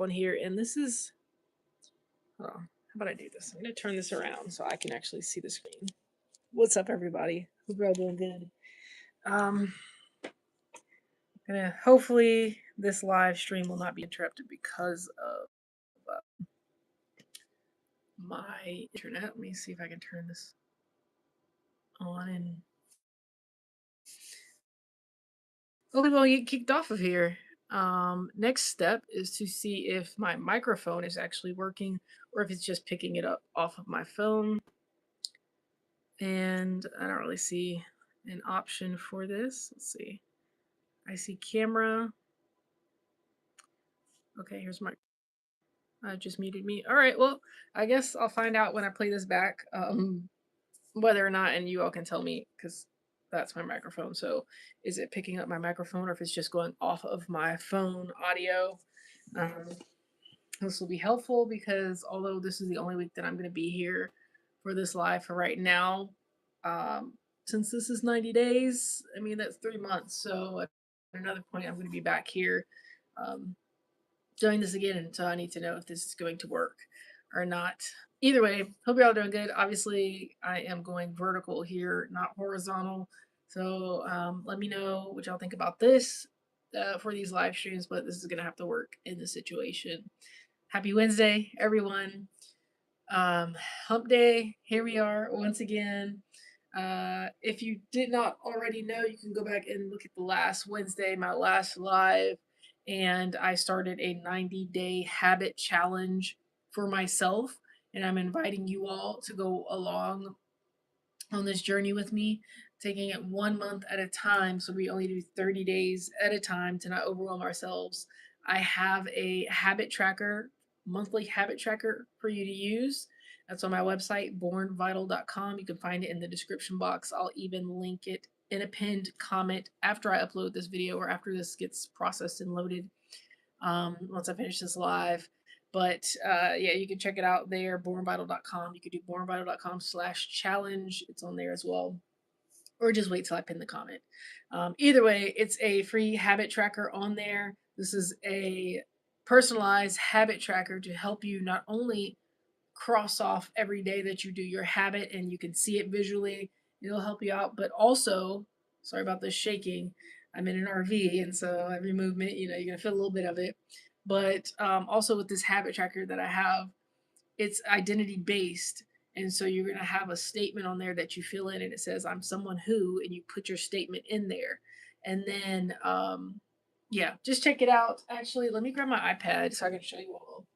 on here, and this is, hold on, how about I do this? I'm going to turn this around so I can actually see the screen. What's up, everybody? Hope you're all doing good. Um, gonna hopefully this live stream will not be interrupted because of my internet. Let me see if I can turn this on and hopefully we'll get kicked off of here. Next step is to see if my microphone is actually working or if it's just picking it up off of my phone. And I don't really see an option for this. Let's see. I see camera. Okay, here's my. I just muted me. All right, well, I guess I'll find out when I play this back whether or not, and you all can tell me because that's my microphone. So is it picking up my microphone or if it's just going off of my phone audio? Um, this will be helpful because although this is the only week that I'm going to be here for this live for right now, um, since this is 90 days, I mean, that's 3 months. So at another point, I'm going to be back here um, doing this again until I need to know if this is going to work or not. Either way, hope you're all doing good. Obviously, I am going vertical here, not horizontal. So let me know what y'all think about this for these live streams, but this is going to have to work in this situation. Happy Wednesday, everyone. Um, Hump Day, here we are once again. If you did not already know, you can go back and look at the last Wednesday, my last live, and I started a 90-day habit challenge for myself, and I'm inviting you all to go along on this journey with me, taking it 1 month at a time. So we only do 30 days at a time to not overwhelm ourselves. I have a habit tracker, monthly habit tracker for you to use. That's on my website, bornvital.com. You can find it in the description box. I'll even link it in a pinned comment after I upload this video or after this gets processed and loaded once I finish this live. But yeah, you can check it out there, bornvital.com. You could do bornvital.com/challenge. It's on there as well. Or just wait till I pin the comment. Either way, it's a free habit tracker on there. This is a personalized habit tracker to help you not only cross off every day that you do your habit and you can see it visually, it'll help you out, but also, sorry about the shaking, I'm in an RV, and so every movement, you're gonna feel a little bit of it. But also with this habit tracker that I have, it's identity based. And so you're going to have a statement on there that you fill in, and it says, I'm someone who, and you put your statement in there. And then, yeah, just check it out. Actually, let me grab my iPad so I can show you all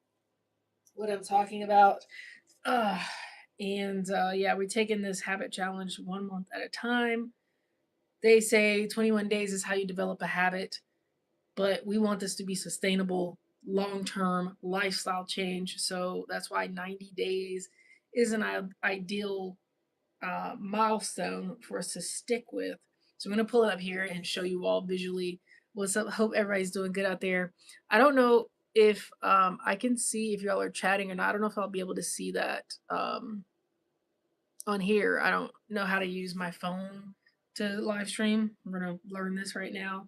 what I'm talking about. Uh, and yeah, we're taking this habit challenge 1 month at a time. They say 21 days is how you develop a habit, but we want this to be sustainable, long term lifestyle change. So that's why 90 days is an ideal milestone for us to stick with. So I'm going to pull it up here and show you all visually what's up. Hope everybody's doing good out there. I don't know if I can see if y'all are chatting or not. I don't know if I'll be able to see that on here. I don't know how to use my phone to live stream. We're going to learn this right now.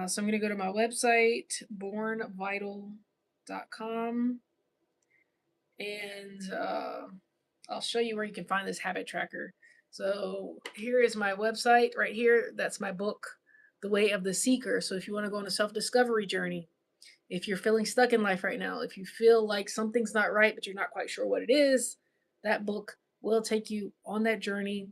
So I'm going to go to my website, bornvital.com, and I'll show you where you can find this habit tracker. So here is my website right here. That's my book, The Way of the Seeker. So if you want to go on a self-discovery journey, if you're feeling stuck in life right now, if you feel like something's not right, but you're not quite sure what it is, that book will take you on that journey.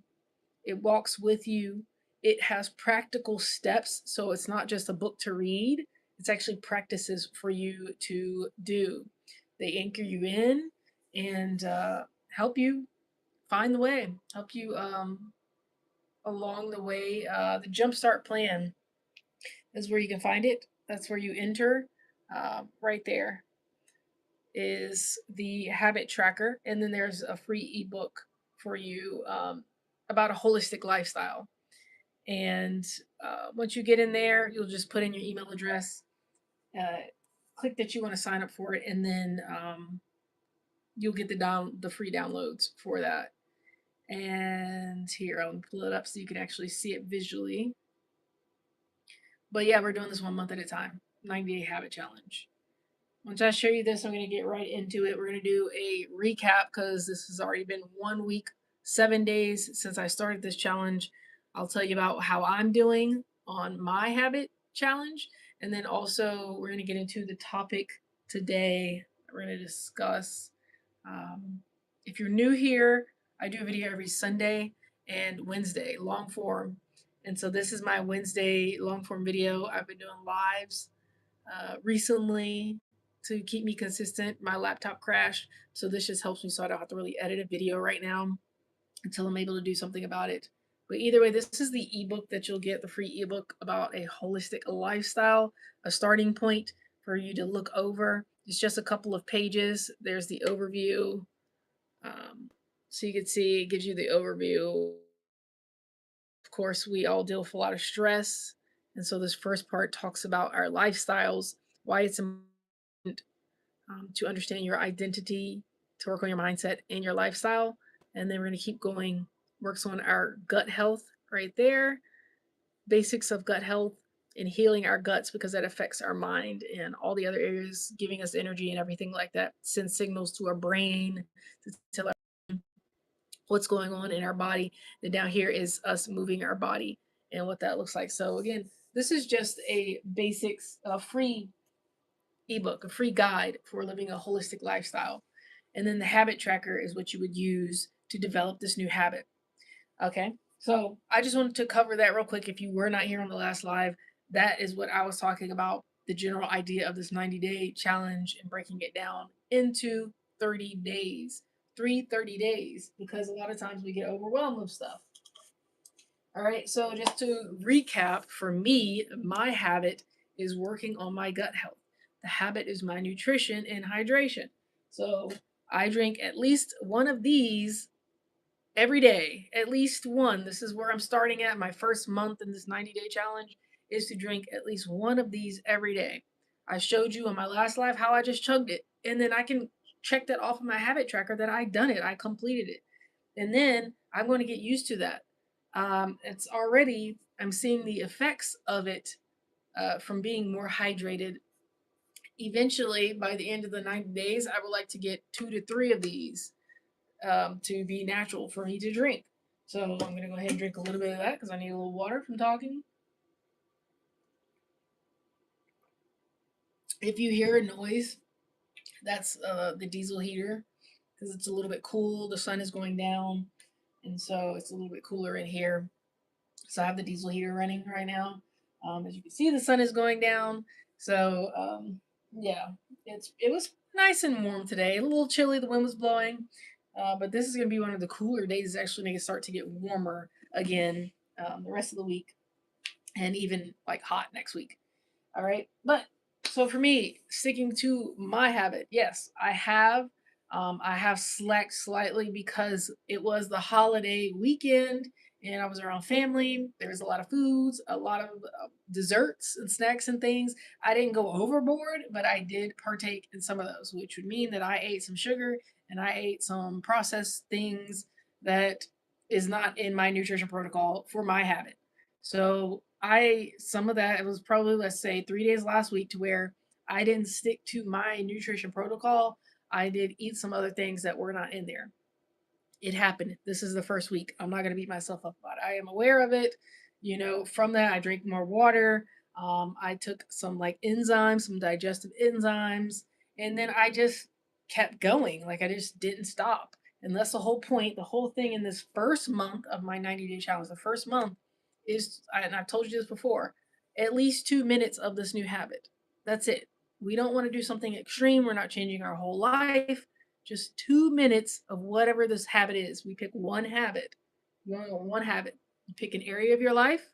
It walks with you. It has practical steps. So it's not just a book to read, it's actually practices for you to do. They anchor you in and help you find the way, help you along the way. The Jumpstart Plan is where you can find it. That's where you enter. Right there is the habit tracker, and then there's a free ebook for you about a holistic lifestyle. And once you get in there, you'll just put in your email address, uh, click that you want to sign up for it, and then you'll get the free downloads for that. And here, I'll pull it up so you can actually see it visually. But yeah, we're doing this 1 month at a time, 90-day habit challenge. Once I show you this, I'm going to get right into it. We're going to do a recap because this has already been 1 week, 7 days since I started this challenge. I'll tell you about how I'm doing on my habit challenge. And then also, we're going to get into the topic today. We're going to discuss. Um, if you're new here, I do a video every Sunday and Wednesday, long form. And so, this is my Wednesday long form video. I've been doing lives recently to keep me consistent. My laptop crashed, so this just helps me so I don't have to really edit a video right now until I'm able to do something about it. But either way, this is the ebook that you'll get, the free ebook about a holistic lifestyle, a starting point for you to look over. It's just a couple of pages. There's the overview. Um, so you can see it gives you the overview. Of course, we all deal with a lot of stress. And so this first part talks about our lifestyles, why it's important to understand your identity, to work on your mindset and your lifestyle. And then we're going to keep going, works on our gut health right there, basics of gut health and healing our guts because that affects our mind and all the other areas, giving us energy and everything like that, sends signals to our brain to tell our what's going on in our body. Then down here is us moving our body and what that looks like. So again, this is just a basics, a free ebook, a free guide for living a holistic lifestyle. And then the habit tracker is what you would use to develop this new habit. Okay. So I just wanted to cover that real quick. If you were not here on the last live, that is what I was talking about, the general idea of this 90-day challenge and breaking it down into 30 days. 30 days, because a lot of times we get overwhelmed with stuff. All right, so just to recap, for me, my habit is working on my gut health. The habit is my nutrition and hydration. So I drink at least one of these every day, at least one. This is where I'm starting at. My first month in this 90-day challenge is to drink at least one of these every day. I showed you on my last live how I just chugged it, and then I can check that off of my habit tracker that I done it, I completed it. And then I'm going to get used to that. It's already, I'm seeing the effects of it from being more hydrated. Eventually, by the end of the 90 days, I would like to get 2 to 3 of these to be natural for me to drink. So I'm going to go ahead and drink a little bit of that because I need a little water from talking. If you hear a noise, that's the diesel heater because it's a little bit cool. The sun is going down, and so it's a little bit cooler in here. So I have the diesel heater running right now. As you can see, the sun is going down. So yeah, it was nice and warm today. A little chilly. The wind was blowing, but this is going to be one of the cooler days. It's actually going to start to get warmer again the rest of the week, and even like hot next week. All right. But so for me, sticking to my habit, yes, I have. I have slacked slightly because it was the holiday weekend and I was around family. There was a lot of foods, a lot of desserts and snacks and things. I didn't go overboard, but I did partake in some of those, which would mean that I ate some sugar and I ate some processed things that is not in my nutrition protocol for my habit. So some of that, it was probably, let's say, 3 days last week to where I didn't stick to my nutrition protocol. I did eat some other things that were not in there. It happened. This is the first week. I'm not going to beat myself up about it. I am aware of it. From that, I drink more water. I took some like enzymes, some digestive enzymes, and then I just kept going. Like I just didn't stop. And that's the whole point. The whole thing in this first month of my 90-day challenge, the first month is, and I've told you this before, at least 2 minutes of this new habit. That's it. We don't want to do something extreme. We're not changing our whole life. Just 2 minutes of whatever this habit is. We pick one habit. You only want one habit. You pick an area of your life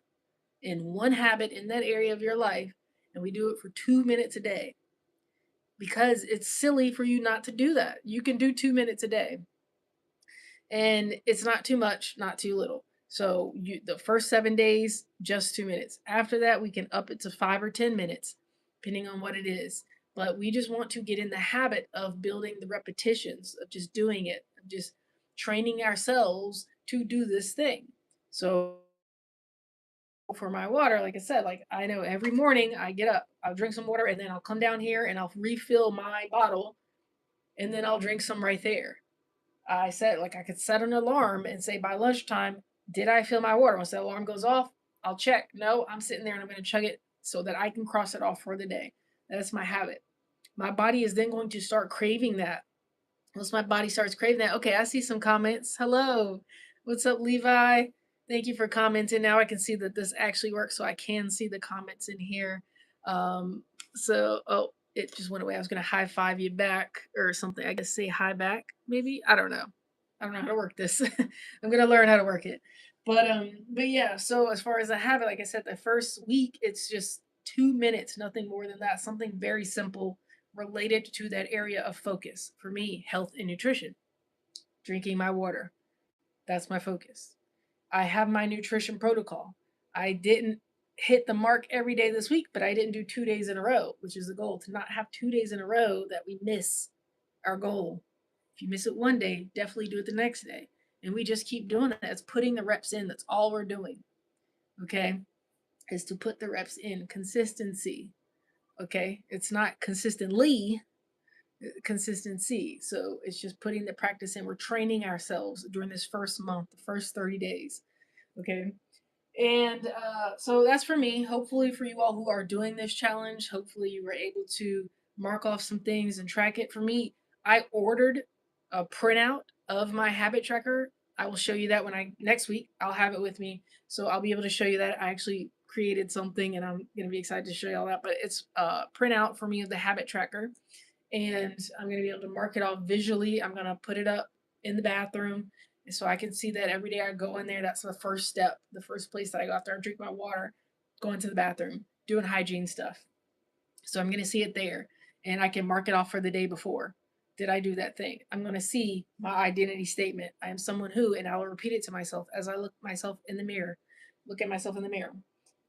and one habit in that area of your life, and we do it for 2 minutes a day because it's silly for you not to do that. You can do 2 minutes a day, and it's not too much, not too little. So the first 7 days, just 2 minutes. After that, we can up it to 5 or 10 minutes, depending on what it is. But we just want to get in the habit of building the repetitions, of just doing it, of just training ourselves to do this thing. So for my water, like I said, like I know every morning I get up, I'll drink some water, and then I'll come down here and I'll refill my bottle, and then I'll drink some right there. I said, like, I could set an alarm and say by lunchtime, did I fill my water? Once the alarm goes off, I'll check. No, I'm sitting there and I'm going to chug it so that I can cross it off for the day. That's my habit. My body is then going to start craving that. Once my body starts craving that, okay, I see some comments. Hello. What's up, Levi? Thank you for commenting. Now I can see that this actually works, so I can see the comments in here. Oh, it just went away. I was going to high five you back or something. I guess say hi back, maybe. I don't know. I don't know how to work this. I'm going to learn how to work it. But yeah. So as far as a habit, like I said, the first week it's just 2 minutes, nothing more than that. Something very simple related to that area of focus. For me, health and nutrition, drinking my water. That's my focus. I have my nutrition protocol. I didn't hit the mark every day this week, but I didn't do 2 days in a row, which is the goal, to not have 2 days in a row that we miss our goal. If you miss it one day, definitely do it the next day. And we just keep doing that. It's putting the reps in. That's all we're doing. Okay. Is to put the reps in. Consistency. Okay. It's not consistently, consistency. So it's just putting the practice in. We're training ourselves during this first month, the first 30 days. Okay. And so that's for me. Hopefully, for you all who are doing this challenge, hopefully you were able to mark off some things and track it. For me, I ordered a printout of my habit tracker. I will show you that when I next week. I'll have it with me, so I'll be able to show you that. I actually created something, and I'm gonna be excited to show you all that. But it's a printout for me of the habit tracker, and I'm going to be able to mark it off visually. I'm going to put it up in the bathroom so I can see that every day I go in there. That's the first step, the first place that I go after I drink my water, going to the bathroom, doing hygiene stuff. So I'm going to see it there and I can mark it off for the day before. Did I do that thing? I'm going to see my identity statement. I am someone who, and I will repeat it to myself as I look myself in the mirror, look at myself in the mirror.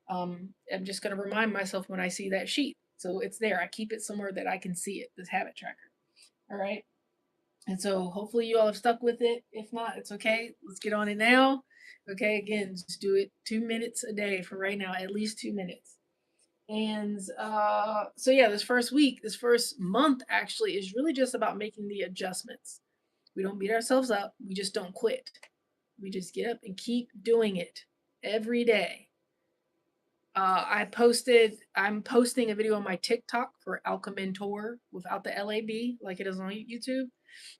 I'm just going to remind myself when I see that sheet. So it's there. I keep it somewhere that I can see it, this habit tracker. All right. And so hopefully you all have stuck with it. If not, it's okay. Let's get on it now. Okay. Again, just do it 2 minutes a day for right now, at least 2 minutes. And so, yeah, this first week, this first month actually is really just about making the adjustments. We don't beat ourselves up. We just don't quit. We just get up and keep doing it every day. I'm posting a video on my TikTok for Alchamentor without the LAB like it is on YouTube.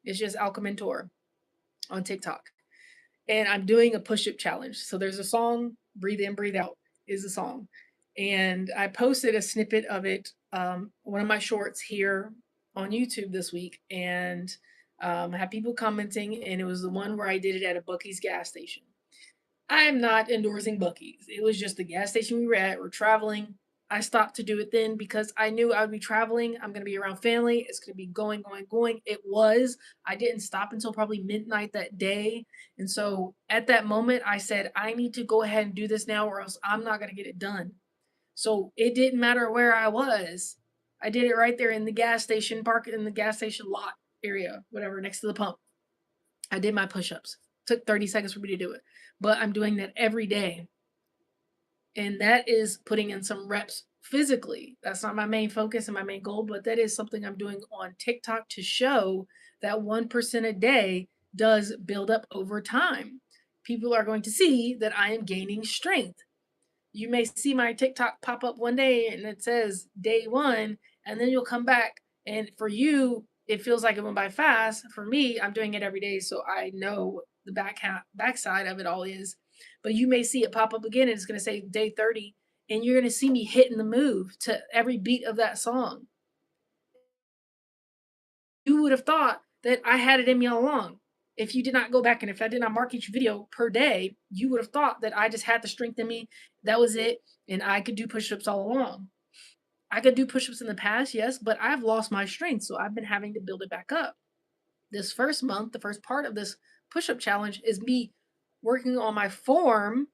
It's just Alchamentor on TikTok. And I'm doing a push up challenge. So there's a song, Breathe In, Breathe Out is a song. And I posted a snippet of it, one of my shorts here on YouTube this week. And I had people commenting, and it was the one where I did it at a Bucky's gas station. I'm not endorsing Buc-ee's. It was just the gas station we were at. We're traveling. I stopped to do it then because I knew I would be traveling. I'm going to be around family. It's going to be going, going, going. It was. I didn't stop until probably midnight that day. And so at that moment, I said, I need to go ahead and do this now or else I'm not going to get it done. So it didn't matter where I was. I did it right there in the gas station, park in the gas station lot area, whatever, next to the pump. I did my push ups. Took 30 seconds for me to do it. But I'm doing that every day. And that is putting in some reps physically. That's not my main focus and my main goal, but that is something I'm doing on TikTok to show that 1% a day does build up over time. People are going to see that I am gaining strength. You may see my TikTok pop up one day and it says day one, and then you'll come back. And for you, it feels like it went by fast. For me, I'm doing it every day, so I know the backside of it all is. But you may see it pop up again, and it's going to say day 30, and you're going to see me hitting the move to every beat of that song. You would have thought that I had it in me all along. If you did not go back and if I did not mark each video per day, you would have thought that I just had the strength in me. That was it. And I could do push ups all along. I could do push ups in the past, yes, but I've lost my strength. So I've been having to build it back up. This first month, the first part of this push up challenge is me working on my form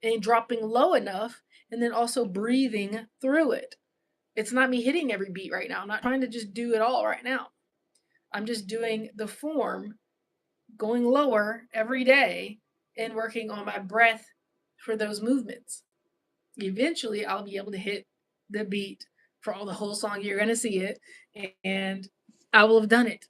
and dropping low enough and then also breathing through it. It's not me hitting every beat right now. I'm not trying to just do it all right now. I'm just doing the form, going lower every day, and working on my breath for those movements. Eventually, I'll be able to hit the beat for all the whole song. You're gonna see it, and I will have done it.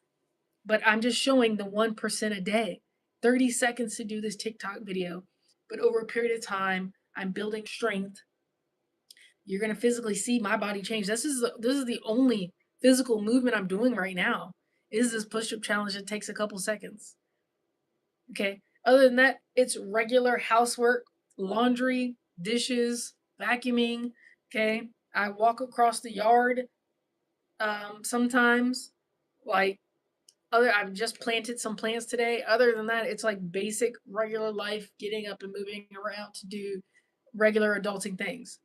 But I'm just showing the 1% a day. 30 seconds to do this TikTok video. But over a period of time, I'm building strength. You're gonna physically see my body change. This is the only physical movement I'm doing right now. Is this push-up challenge that takes a couple seconds. Okay. Other than that, it's regular housework, laundry, dishes, vacuuming. Okay. I walk across the yard sometimes. Like I've just planted some plants today. Other than that, it's like basic regular life, getting up and moving around to do regular adulting things.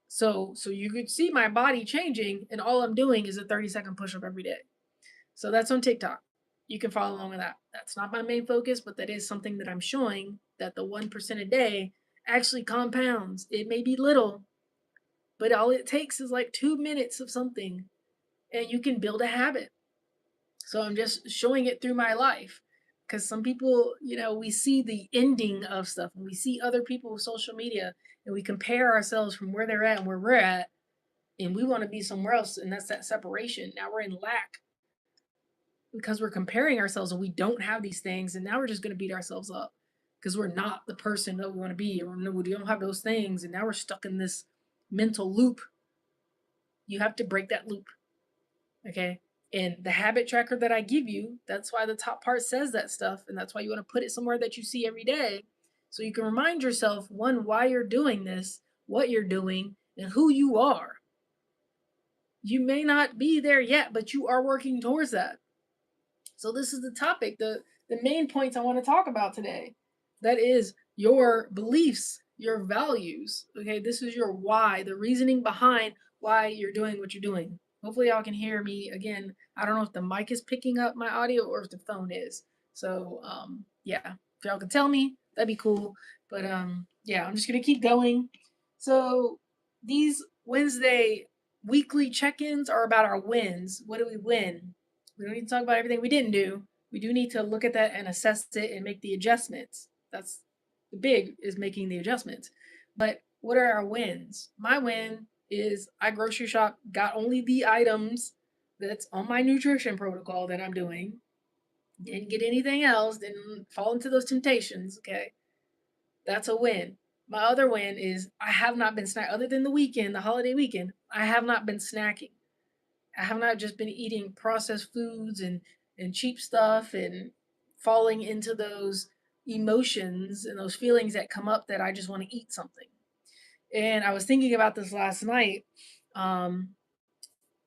So you could see my body changing, and all I'm doing is a 30-second push up every day. So that's on TikTok. You can follow along with that. That's not my main focus, but that is something that I'm showing that the 1% a day actually compounds. It may be little, but all it takes is like 2 minutes of something, and you can build a habit. So I'm just showing it through my life. Because some people, we see the ending of stuff and we see other people with social media and we compare ourselves from where they're at and where we're at, and we want to be somewhere else. And that's that separation. Now we're in lack because we're comparing ourselves and we don't have these things. And now we're just going to beat ourselves up because we're not the person that we want to be, or no, we don't have those things. And now we're stuck in this mental loop. You have to break that loop. Okay. And the habit tracker that I give you, that's why the top part says that stuff. And that's why you want to put it somewhere that you see every day. So you can remind yourself, one, why you're doing this, what you're doing, and who you are. You may not be there yet, but you are working towards that. So this is the topic, the main points I want to talk about today. That is your beliefs, your values. Okay, this is your why, the reasoning behind why you're doing what you're doing. Hopefully y'all can hear me again. I don't know if the mic is picking up my audio or if the phone is. So yeah, if y'all can tell me, that'd be cool. But yeah, I'm just gonna keep going. So these Wednesday weekly check-ins are about our wins. What do we win? We don't need to talk about everything we didn't do. We do need to look at that and assess it and make the adjustments. That's the big, is making the adjustments. But what are our wins? My win is I grocery shop, got only the items that's on my nutrition protocol that I'm doing. Didn't get anything else, didn't fall into those temptations. Okay. That's a win. My other win is I have not been snack other than the weekend, the holiday weekend. I have not been snacking. I have not just been eating processed foods and cheap stuff and falling into those emotions and those feelings that come up that I just want to eat something. And I was thinking about this last night. Um,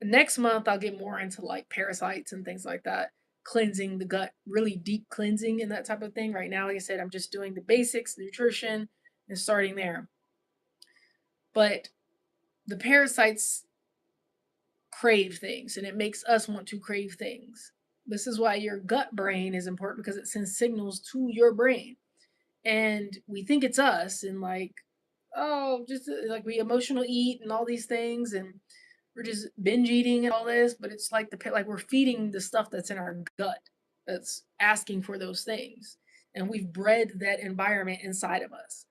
Next month, I'll get more into like parasites and things like that, cleansing the gut, really deep cleansing and that type of thing. Right now, like I said, I'm just doing the basics, nutrition, and starting there. But the parasites crave things and it makes us want to crave things. This is why your gut brain is important because it sends signals to your brain. And we think it's us and like, oh, just like we emotional eat and all these things and we're just binge eating and all this, but it's like like we're feeding the stuff that's in our gut that's asking for those things. And we've bred that environment inside of us.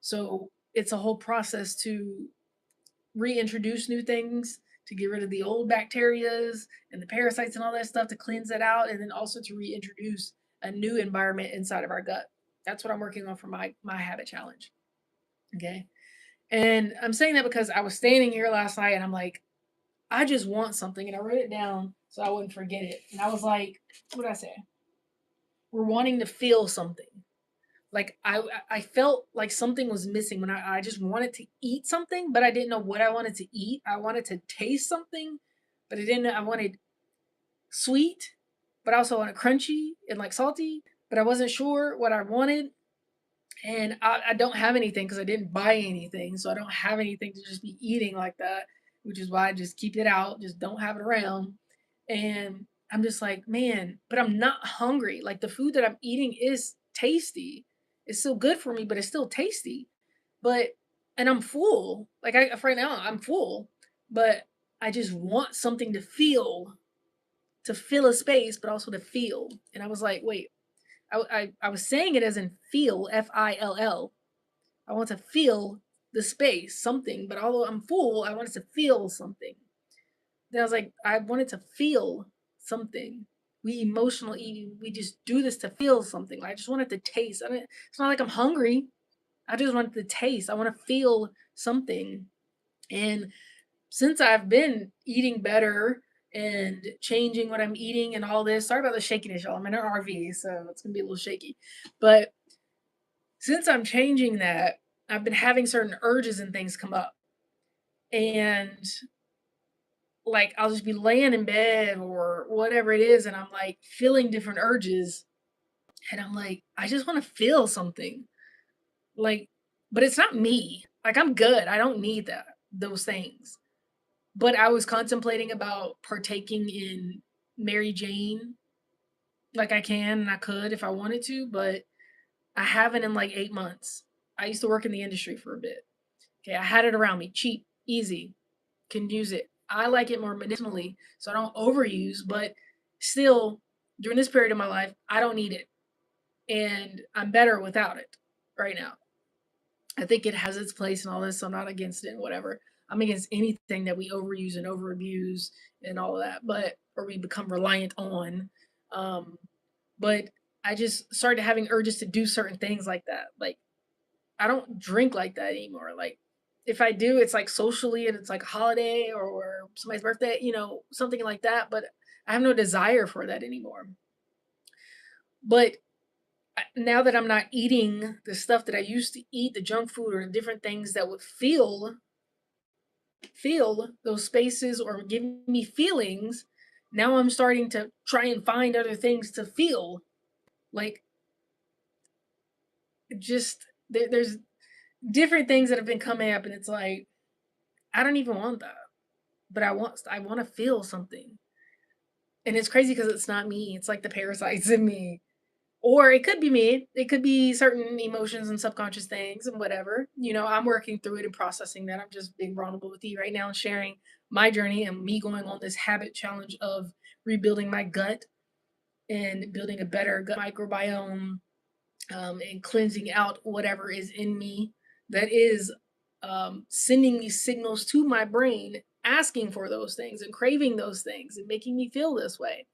So it's a whole process to reintroduce new things, to get rid of the old bacterias and the parasites and all that stuff, to cleanse that out, and then also to reintroduce a new environment inside of our gut. That's what I'm working on for my habit challenge. Okay. And I'm saying that because I was standing here last night and I'm like, I just want something. And I wrote it down so I wouldn't forget it. And I was like, what did I say? We're wanting to feel something. Like I felt like something was missing when I just wanted to eat something, but I didn't know what I wanted to eat. I wanted to taste something, but I didn't know. I wanted sweet, but I also wanted crunchy and like salty, but I wasn't sure what I wanted. And I don't have anything because I didn't buy anything. So I don't have anything to just be eating like that, which is why I just keep it out, just don't have it around. And I'm just like, man, but I'm not hungry. Like the food that I'm eating is tasty. It's still good for me, but it's still tasty. But, and I'm full. Like right now, I'm full, but I just want something to fill a space, but also to feel. And I was like, wait, I was saying it as in feel, Fill. I want to feel the space, something. But although I'm full, I wanted to feel something. Then I was like, I wanted to feel something. We emotional eating, we just do this to feel something. I just wanted to taste. I mean, it's not like I'm hungry. I just wanted to taste. I want to feel something. And since I've been eating better and changing what I'm eating and all this, sorry about the shakiness, y'all. I'm in an RV, so it's gonna be a little shaky. But since I'm changing that, I've been having certain urges and things come up. And like I'll just be laying in bed or whatever it is, and I'm like feeling different urges. And I'm like, I just want to feel something. Like, but it's not me. Like I'm good. I don't need those things. But I was contemplating about partaking in Mary Jane like I can and I could if I wanted to, but I haven't in like 8 months. I used to work in the industry for a bit. Okay, I had it around me, cheap, easy, can use it. I like it more medicinally, so I don't overuse, but still, during this period of my life, I don't need it. And I'm better without it right now. I think it has its place and all this, so I'm not against it and whatever. I'm against anything that we overuse and overabuse and all of that, but or we become reliant on. Um, but I just started having urges to do certain things like that. Like I don't drink like that anymore. Like if I do, it's like socially and it's like a holiday or somebody's birthday, something like that. But I have no desire for that anymore. But now that I'm not eating the stuff that I used to eat, the junk food or different things that would feel those spaces or give me feelings, now I'm starting to try and find other things to feel. Like just there's different things that have been coming up and it's like I don't even want that. But I want to feel something. And it's crazy because it's not me. It's like the parasites in me. Or it could be me. It could be certain emotions and subconscious things and whatever. I'm working through it and processing that. I'm just being vulnerable with you right now and sharing my journey and me going on this habit challenge of rebuilding my gut and building a better gut microbiome, and cleansing out whatever is in me that is sending these signals to my brain, asking for those things and craving those things and making me feel this way.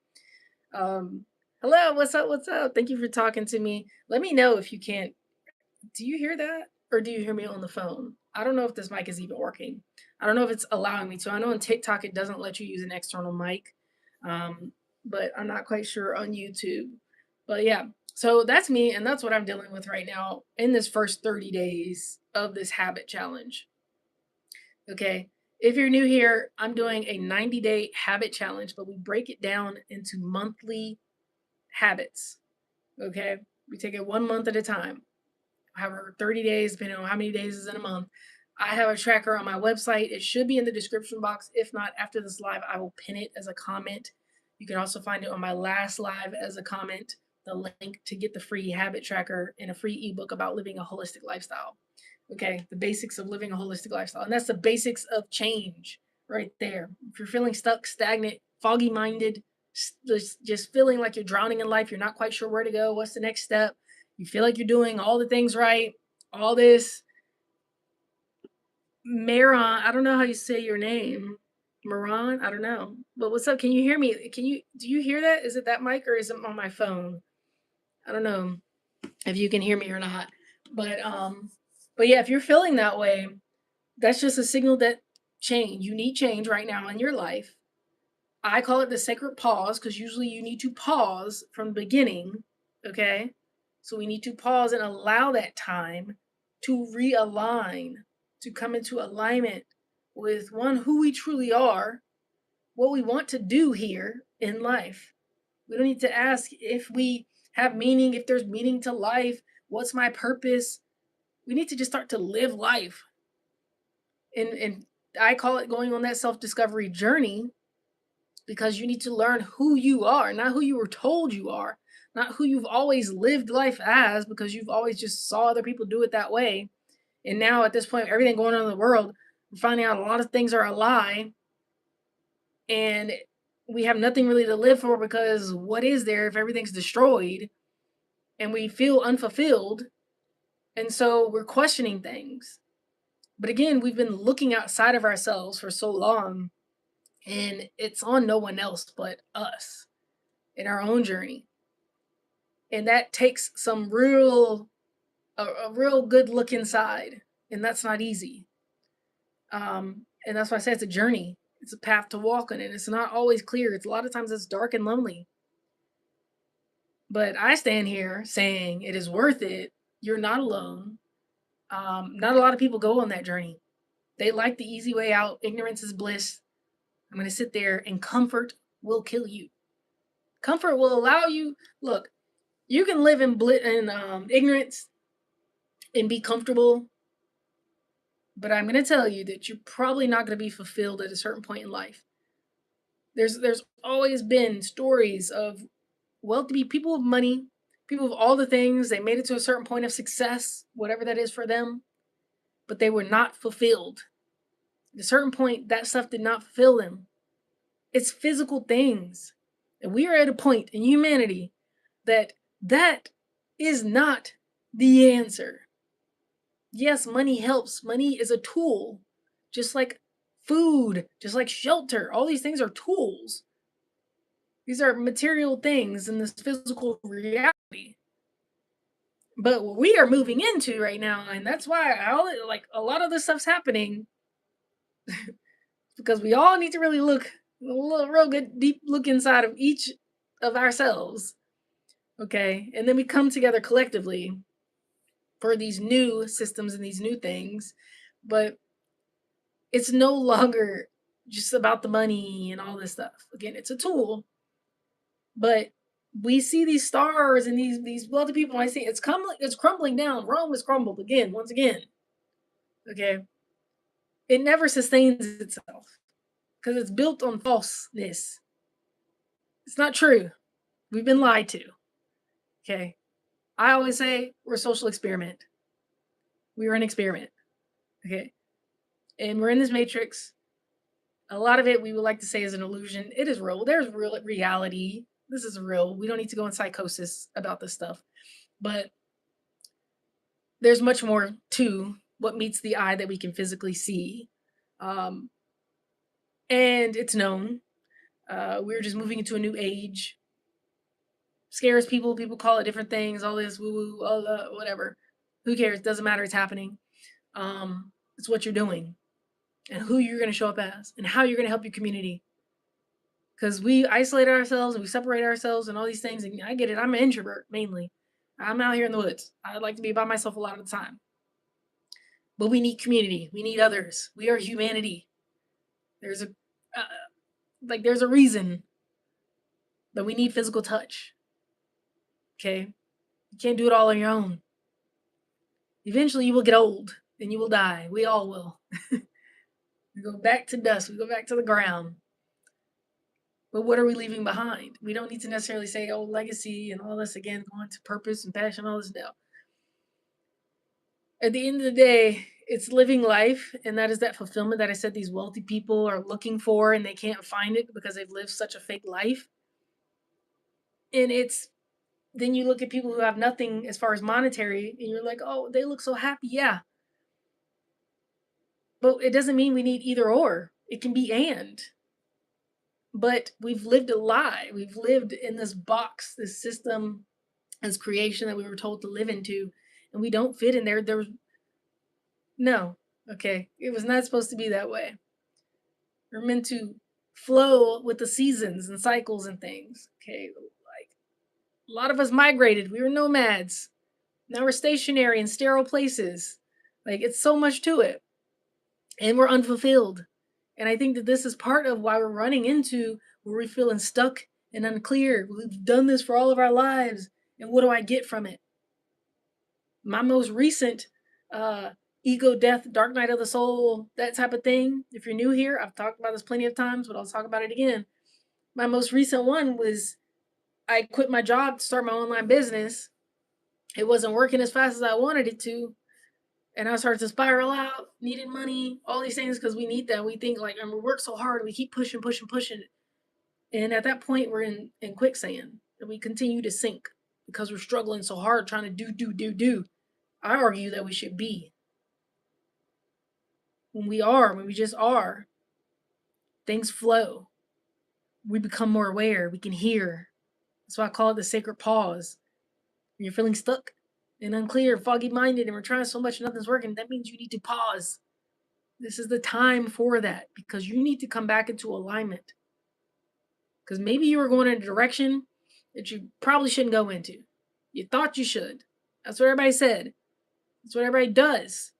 Um, Hello, what's up? What's up? Thank you for talking to me. Let me know if you can't. Do you hear that? Or do you hear me on the phone? I don't know if this mic is even working. I don't know if it's allowing me to. I know on TikTok it doesn't let you use an external mic, um, but I'm not quite sure on YouTube. But yeah, so that's me, and that's what I'm dealing with right now in this first 30 days of this habit challenge. Okay. If you're new here, I'm doing a 90-day habit challenge, but we break it down into monthly habits. Okay. We take it 1 month at a time, however, 30 days, depending on how many days is in a month. I have a tracker on my website. It should be in the description box. If not, after this live, I will pin it as a comment. You can also find it on my last live as a comment, the link to get the free habit tracker and a free ebook about living a holistic lifestyle. Okay, the basics of living a holistic lifestyle. And that's the basics of change right there. If you're feeling stuck, stagnant, foggy minded, just feeling like you're drowning in life, you're not quite sure where to go, what's the next step, you feel like you're doing all the things right, all this. Maron, I don't know how you say your name. Maron, I don't know. But what's up? Can you hear me? Do you hear that? Is it that mic or is it on my phone? I don't know if you can hear me or not. But yeah, if you're feeling that way, that's just a signal that you need change right now in your life. I call it the sacred pause because usually you need to pause from the beginning. Okay. So we need to pause and allow that time to realign, to come into alignment with one, who we truly are, what we want to do here in life. We don't need to ask if we have meaning, if there's meaning to life, what's my purpose. We need to just start to live life. And I call it going on that self-discovery journey because you need to learn who you are, not who you were told you are, not who you've always lived life as because you've always just saw other people do it that way. And now at this point, everything going on in the world, we're finding out a lot of things are a lie and we have nothing really to live for because what is there if everything's destroyed and we feel unfulfilled? And so we're questioning things. But again, we've been looking outside of ourselves for so long, and it's on no one else but us in our own journey. And that takes some a real good look inside, and that's not easy. And that's why I say it's a journey. It's a path to walk on, and it's not always clear. It's a lot of times it's dark and lonely. But I stand here saying it is worth it. You're not alone. Not a lot of people go on that journey. They like the easy way out. Ignorance is bliss. I'm going to sit there, and comfort will kill you. Comfort will allow you. Look, you can live in ignorance and be comfortable, but I'm going to tell you that you're probably not going to be fulfilled at a certain point in life. There's always been stories of wealthy people with money, people with all the things. They made it to a certain point of success, whatever that is for them, but they were not fulfilled. At a certain point, that stuff did not fulfill them. It's physical things. And we are at a point in humanity that that is not the answer. Yes, money helps. Money is a tool, just like food, just like shelter. All these things are tools. These are material things in this physical reality. But what we are moving into right now, and that's why like a lot of this stuff's happening, because we all need to really look a little real good deep look inside of each of ourselves. Okay. And then we come together collectively for these new systems and these new things. But it's no longer just about the money and all this stuff. Again, it's a tool, but we see these stars and these wealthy people. I see it's crumbling down. Rome is crumbled again, once again. Okay, it never sustains itself because it's built on falseness. It's not true. We've been lied to. Okay, I always say we're a social experiment. We are an experiment. Okay, and we're in this matrix. A lot of it we would like to say is an illusion. It is real. There's real reality. This is real. We don't need to go in psychosis about this stuff. But there's much more to what meets the eye that we can physically see. Um, and it's known. We're just moving into a new age. Scares people. People call it different things. All this woo woo, all whatever. Who cares? Doesn't matter. It's happening. It's what you're doing and who you're going to show up as and how you're going to help your community. Because we isolate ourselves and we separate ourselves and all these things. And I get it. I'm an introvert mainly. I'm out here in the woods. I like to be by myself a lot of the time. But we need community. We need others. We are humanity. There's a there's a reason that we need physical touch. Okay, you can't do it all on your own. Eventually, you will get old and you will die. We all will. We go back to dust. We go back to the ground. But what are we leaving behind? We don't need to necessarily say, oh, legacy and all this again, going to purpose and passion, all this now. At the end of the day, it's living life, and that is that fulfillment that I said these wealthy people are looking for and they can't find it because they've lived such a fake life. And it's then you look at people who have nothing as far as monetary, and you're like, oh, they look so happy. Yeah. But it doesn't mean we need either or. It can be and. But we've lived a lie. We've lived in this box, this system, this creation that we were told to live into, and we don't fit in there. There's no, okay. It was not supposed to be that way. We're meant to flow with the seasons and cycles and things. Okay, like a lot of us migrated. We were nomads. Now we're stationary in sterile places. Like it's so much to it, and we're unfulfilled. And I think that this is part of why we're running into where we're feeling stuck and unclear. We've done this for all of our lives, and what do I get from it? My most recent ego death, dark night of the soul, that type of thing. If you're new here, I've talked about this plenty of times, but I'll talk about it again. My most recent one was I quit my job to start my online business. It wasn't working as fast as I wanted it to. And I started to spiral out, needed money, all these things because we need that. We think like, and we work so hard, we keep pushing, pushing, pushing. And at that point, we're in quicksand and we continue to sink because we're struggling so hard trying to do. I argue that we should be. when we just are, things flow. We become more aware. We can hear. That's why I call it the sacred pause. When you're feeling stuck and unclear, foggy minded, and we're trying so much and nothing's working, that means you need to pause. This is the time for that because you need to come back into alignment. Because maybe you were going in a direction that you probably shouldn't go into. You thought you should. That's what everybody said. That's what everybody does.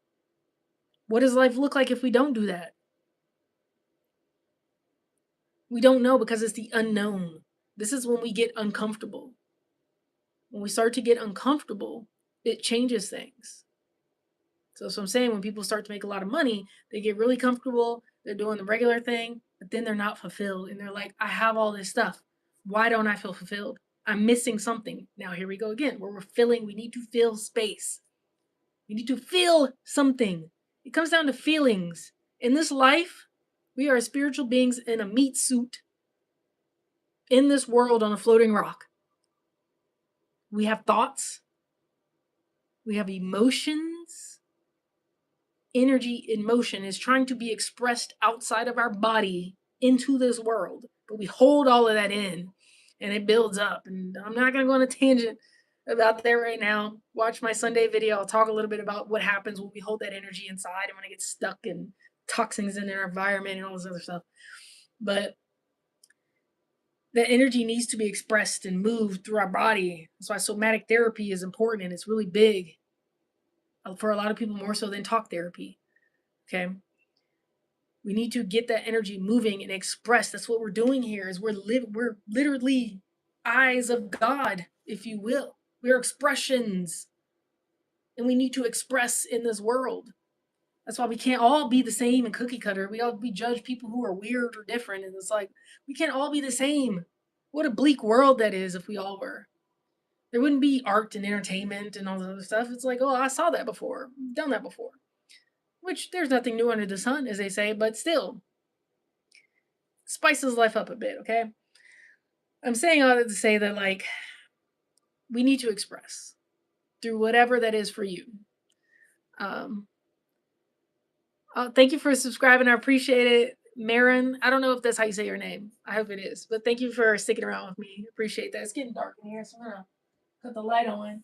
What does life look like if we don't do that? We don't know because it's the unknown. This is when we get uncomfortable. When we start to get uncomfortable, it changes things. So I'm saying when people start to make a lot of money, they get really comfortable, they're doing the regular thing, but then they're not fulfilled. And they're like, I have all this stuff. Why don't I feel fulfilled? I'm missing something. Now here we go again. Where we're filling, we need to fill space. We need to feel something. It comes down to feelings. In this life, we are spiritual beings in a meat suit in this world on a floating rock. We have thoughts, we have emotions. Energy in motion is trying to be expressed outside of our body into this world, but we hold all of that in and it builds up. And I'm not going to go on a tangent about that right now. Watch my Sunday video. I'll talk a little bit about what happens when we hold that energy inside and when it gets stuck and toxins in our environment and all this other stuff. But that energy needs to be expressed and moved through our body. That's why somatic therapy is important and it's really big for a lot of people, more so than talk therapy. Okay. We need to get that energy moving and express. That's what we're doing here is we're literally eyes of God, if you will. We're expressions. And we need to express in this world. That's why we can't all be the same and cookie cutter. We judge people who are weird or different. And it's like, we can't all be the same. What a bleak world that is if we all were. There wouldn't be art and entertainment and all this other stuff. It's like, oh, I saw that before, done that before. Which there's nothing new under the sun, as they say, but still, spices life up a bit, okay? I'm saying all that to say that, like, we need to express through whatever that is for you. Um, thank you for subscribing. I appreciate it. Marin, I don't know if that's how you say your name. I hope it is. But thank you for sticking around with me. Appreciate that. It's getting dark in here, so I'm gonna put the light on.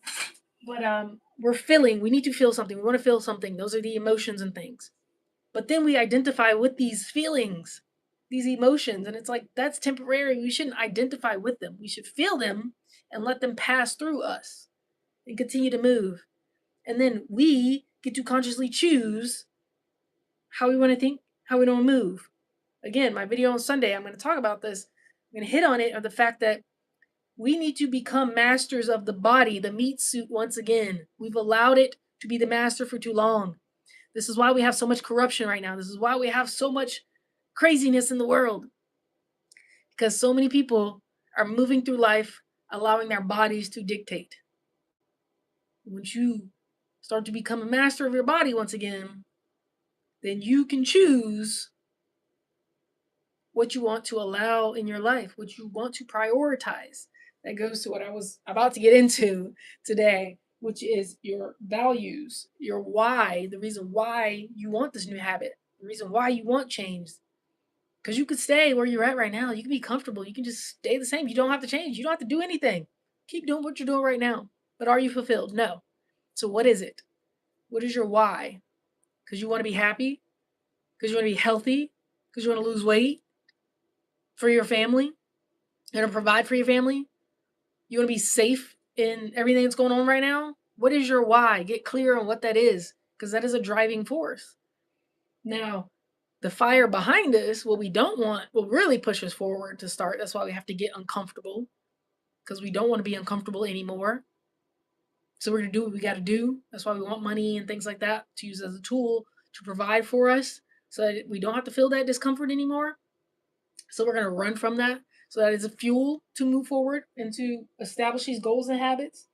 But we need to feel something. We want to feel something. Those are the emotions and things. But then we identify with these feelings, these emotions, and it's like that's temporary. We shouldn't identify with them. We should feel them and let them pass through us and continue to move. And then we get to consciously choose how we want to think, how we don't move. Again, my video on Sunday, I'm going to talk about this. I'm going to hit on it of the fact that we need to become masters of the body, the meat suit once again. We've allowed it to be the master for too long. This is why we have so much corruption right now. This is why we have so much craziness in the world. Because so many people are moving through life allowing their bodies to dictate. Once you start to become a master of your body once again, then you can choose what you want to allow in your life, what you want to prioritize. That goes to what I was about to get into today, which is your values, your why, the reason why you want this new habit, the reason why you want change. Because you could stay where you're at right now. You can be comfortable. You can just stay the same. You don't have to change. You don't have to do anything. Keep doing what you're doing right now. But are you fulfilled? No. So what is it? What is your why? Because you want to be happy? Because you want to be healthy? Because you want to lose weight for your family? You want to provide for your family? You want to be safe in everything that's going on right now? What is your why? Get clear on what that is, because that is a driving force. Now, the fire behind us, what we don't want, will really push us forward to start. That's why we have to get uncomfortable, because we don't want to be uncomfortable anymore. So we're going to do what we got to do. That's why we want money and things like that to use as a tool to provide for us so that we don't have to feel that discomfort anymore. So we're going to run from that. So that is a fuel to move forward and to establish these goals and habits.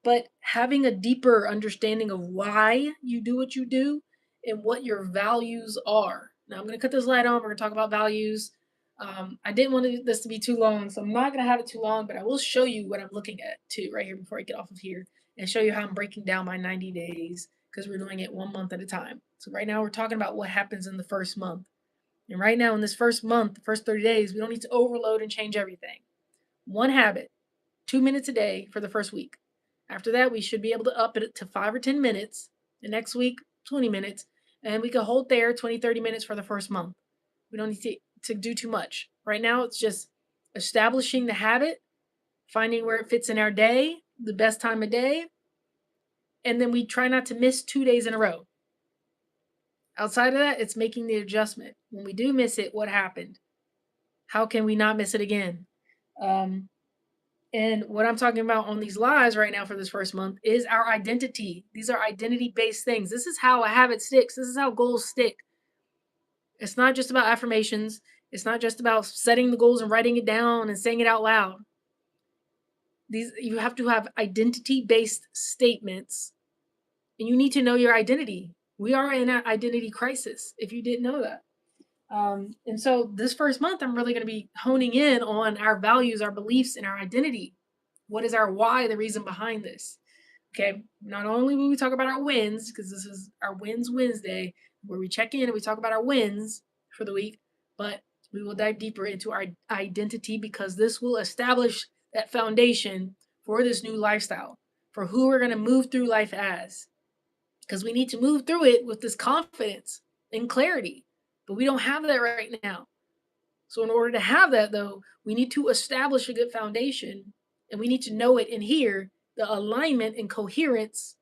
But having a deeper understanding of why you do what you do and what your values are. Now I'm going to cut this light on. We're going to talk about values. I didn't want this to be too long, so I'm not going to have it too long, but I will show you what I'm looking at too right here before I get off of here and show you how I'm breaking down my 90 days because we're doing it 1 month at a time. So right now we're talking about what happens in the first month. And right now in this first month, the first 30 days, we don't need to overload and change everything. One habit, 2 minutes a day for the first week. After that, we should be able to up it to 5 or 10 minutes. The next week, 20 minutes. And we can hold there 20, 30 minutes for the first month. We don't need to do too much. Right now, it's just establishing the habit, finding where it fits in our day, the best time of day, and then we try not to miss 2 days in a row. Outside of that, it's making the adjustment. When we do miss it, what happened? How can we not miss it again? Um, and what I'm talking about on these lives right now for this first month is our identity. These are identity based things. This is how a habit sticks. This is how goals stick. It's not just about affirmations. It's not just about setting the goals and writing it down and saying it out loud. These you have to have identity based statements, and you need to know your identity. We are in an identity crisis. If you didn't know that. And so this first month, I'm really going to be honing in on our values, our beliefs, and our identity. What is our why, the reason behind this? Okay. Not only will we talk about our wins, because this is our Wins Wednesday, where we check in and we talk about our wins for the week, but we will dive deeper into our identity because this will establish that foundation for this new lifestyle, for who we're going to move through life as. Because we need to move through it with this confidence and clarity. But we don't have that right now. So, in order to have that, though, we need to establish a good foundation and we need to know it in here. The alignment and coherence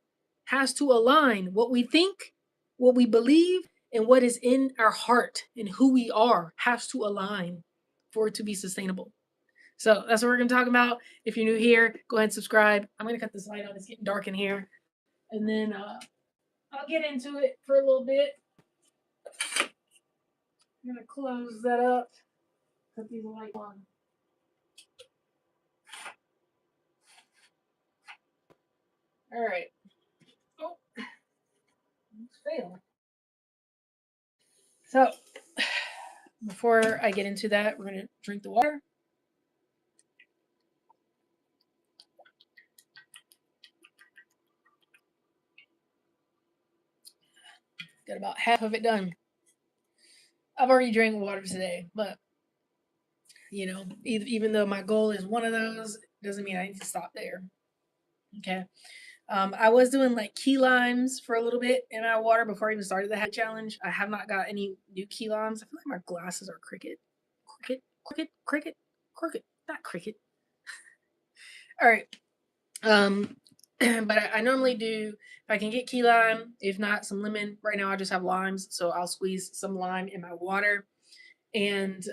has to align what we think, what we believe, and what is in our heart and who we are has to align for it to be sustainable. So, that's what we're going to talk about. If you're new here, go ahead and subscribe. I'm going to cut this light on, it's getting dark in here. And then I'll get into it for a little bit. I'm going to close that up. Put these lights on. All right. Oh, fail. So, before I get into that, we're going to drink the water. Got about half of it done. I've already drank water today, but even though my goal is one of those, doesn't mean I need to stop there. Okay. I was doing like key limes for a little bit in my water before I even started the habit challenge. I have not got any new key limes. I feel like my glasses are cricket, not cricket. All right. Um, but I normally do if I can get key lime, if not some lemon. Right now I just have limes, so I'll squeeze some lime in my water. And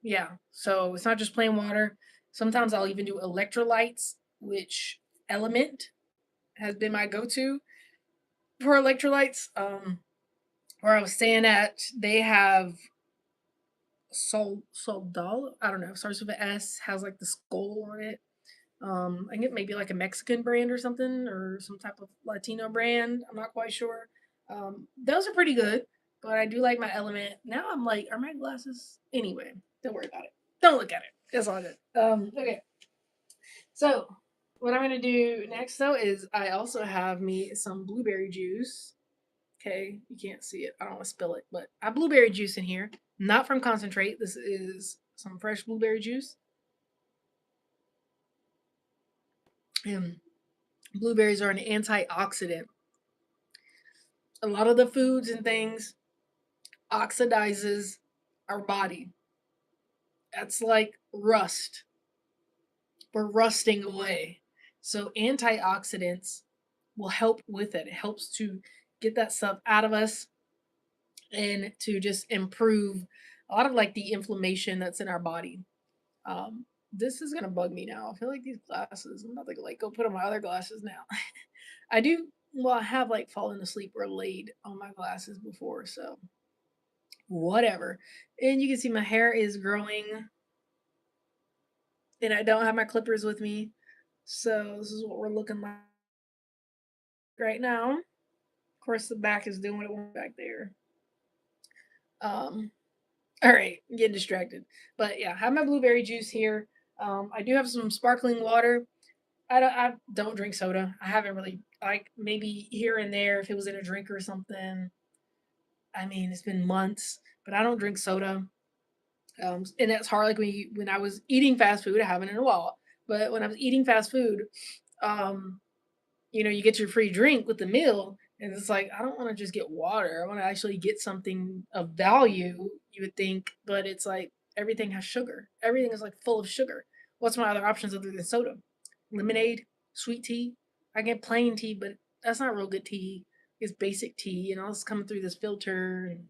yeah, so it's not just plain water. Sometimes I'll even do electrolytes, which Element has been my go-to for electrolytes. Where I was staying at, they have Soldal. I don't know. Starts with an S. Has like the skull on it. I think it may be like a Mexican brand or something, or some type of Latino brand. I'm not quite sure. Those are pretty good, but I do like my Element. Now I'm like, are my glasses? Anyway, don't worry about it. Don't look at it. That's all good. Okay. So what I'm gonna do next though is I also have me some blueberry juice. Okay, you can't see it. I don't want to spill it, but I have blueberry juice in here. Not from concentrate. This is some fresh blueberry juice. And blueberries are an antioxidant. A lot of the foods and things oxidizes our body. That's like rust. We're rusting away. So antioxidants will help with it. It helps to get that stuff out of us and to just improve a lot of like the inflammation that's in our body. This is gonna bug me now. I feel like these glasses. I'm about to like go put on my other glasses now. I do. Well, I have like fallen asleep or laid on my glasses before, so whatever. And you can see my hair is growing, and I don't have my clippers with me, so this is what we're looking like right now. Of course, the back is doing what it wants back there. Um, all right, I'm getting distracted, but yeah, I have my blueberry juice here. I do have some sparkling water. I don't drink soda. I haven't really, like, maybe here and there if it was in a drink or something. I mean, it's been months, but I don't drink soda. And that's hard. Like when I was eating fast food, I haven't in a while. But when I was eating fast food, um, you get your free drink with the meal, and it's like I don't want to just get water. I want to actually get something of value. You would think, but it's like everything has sugar. Everything is like full of sugar. What's my other options other than soda? Lemonade, sweet tea. I get plain tea, but that's not real good tea. It's basic tea, and all it's coming through this filter and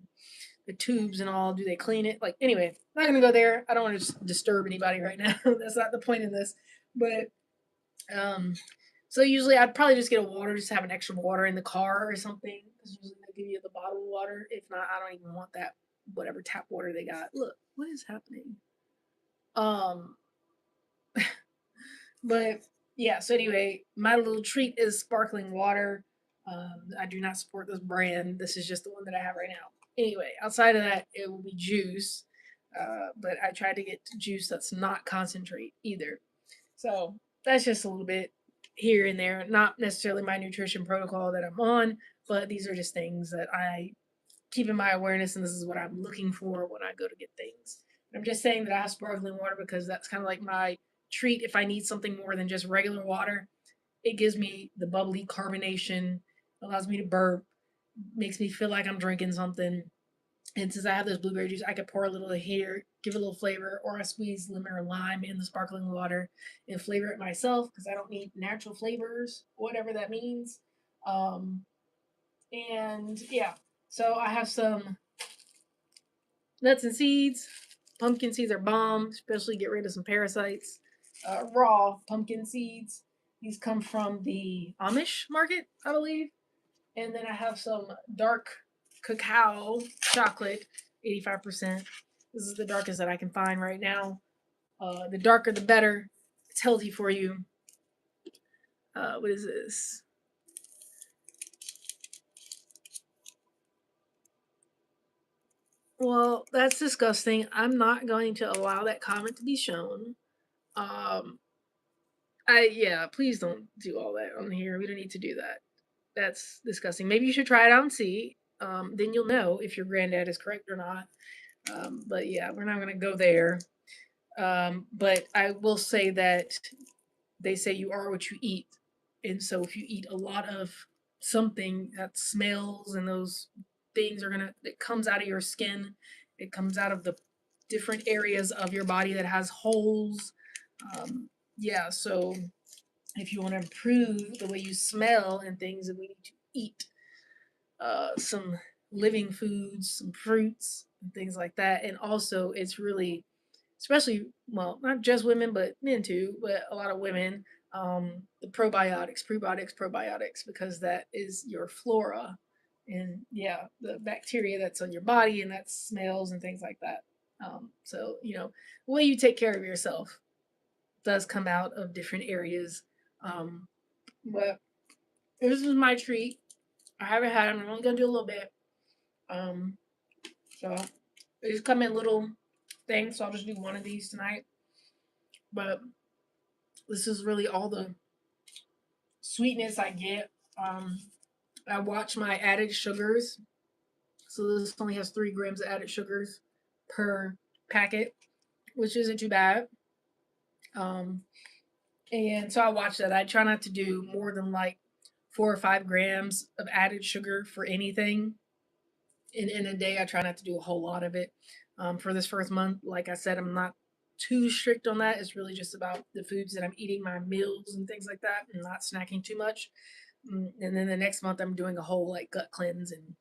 the tubes and all. Do they clean it? Like anyway, I'm not gonna go there. I don't want to disturb anybody right now. That's not the point of this. But um, so usually I'd probably just get a water, just have an extra water in the car or something. Because usually they give you the bottled water. If not, I don't even want that whatever tap water they got. Look, what is happening? Um, but yeah. So anyway, my little treat is sparkling water. I do not support this brand. This is just the one that I have right now. Anyway, outside of that, it will be juice. But I try to get juice that's not concentrate either. So that's just a little bit here and there. Not necessarily my nutrition protocol that I'm on, but these are just things that I keep in my awareness, and this is what I'm looking for when I go to get things. I'm just saying that I have sparkling water because that's kind of like my treat if I need something more than just regular water. It gives me the bubbly carbonation, allows me to burp, makes me feel like I'm drinking something. And since I have this blueberry juice, I could pour a little here, give it a little flavor, or I squeeze lemon or lime in the sparkling water and flavor it myself because I don't need natural flavors, whatever that means. Um, and yeah, so I have some nuts and seeds. Pumpkin seeds are bomb, especially get rid of some parasites. Raw pumpkin seeds. These come from the Amish market, I believe. And then I have some dark cacao chocolate, 85%. This is the darkest that I can find right now. The darker, the better. It's healthy for you. What is this? Well, that's disgusting. I'm not going to allow that comment to be shown. Um, yeah, please don't do all that on here. We don't need to do that. That's disgusting. Maybe you should try it out and see. Then you'll know if your granddad is correct or not. But yeah, we're not going to go there. But I will say that they say you are what you eat. And so if you eat a lot of something that smells and those things are gonna it comes out of your skin, it comes out of the different areas of your body that has holes. Yeah, so if you want to improve the way you smell and things, we need to eat some living foods, some fruits, and things like that. And also, it's really, especially, well, not just women, but men too, but a lot of women, the probiotics, prebiotics, probiotics, because that is your flora. And yeah, the bacteria that's on your body and that smells and things like that. So, the way you take care of yourself does come out of different areas. But this is my treat. I haven't had them. I'm only gonna do a little bit. Um, so they just come in little things. So I'll just do one of these tonight. But this is really all the sweetness I get. Um, I watch my added sugars. So this only has 3 grams of added sugars per packet, which isn't too bad. Um, and so I watch that. I try not to do more than like 4 or 5 grams of added sugar for anything in a day. I try not to do a whole lot of it. For this first month, like I said, I'm not too strict on that. It's really just about the foods that I'm eating, my meals and things like that, and not snacking too much. And then the next month, I'm doing a whole like gut cleanse and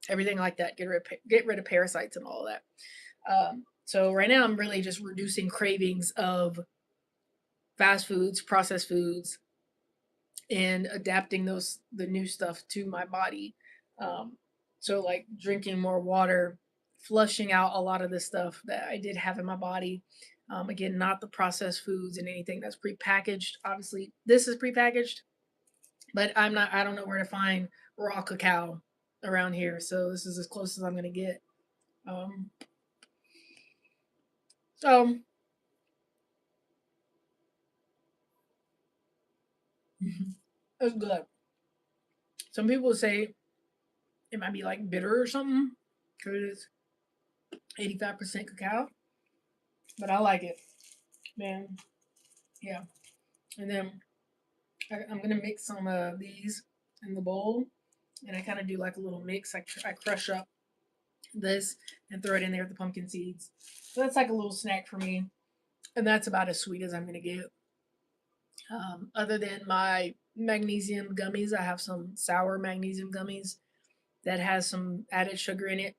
everything like that. Get rid of parasites and all of that. So right now, I'm really just reducing cravings of fast foods, processed foods, and adapting the new stuff to my body. Um, so like drinking more water, flushing out a lot of the stuff that I did have in my body. Again, not the processed foods and anything that's prepackaged. Obviously, this is prepackaged, but I don't know where to find raw cacao around here. So this is as close as I'm gonna get. Um, so It's good. Some people say it might be like bitter or something because it's 85% cacao, but I like it, man. Yeah. And then I'm gonna mix some of these in the bowl, and I kind of do like a little mix. I crush up this and throw it in there with the pumpkin seeds. So that's like a little snack for me, and that's about as sweet as I'm gonna get. Other than my magnesium gummies, I have some sour magnesium gummies that has some added sugar in it.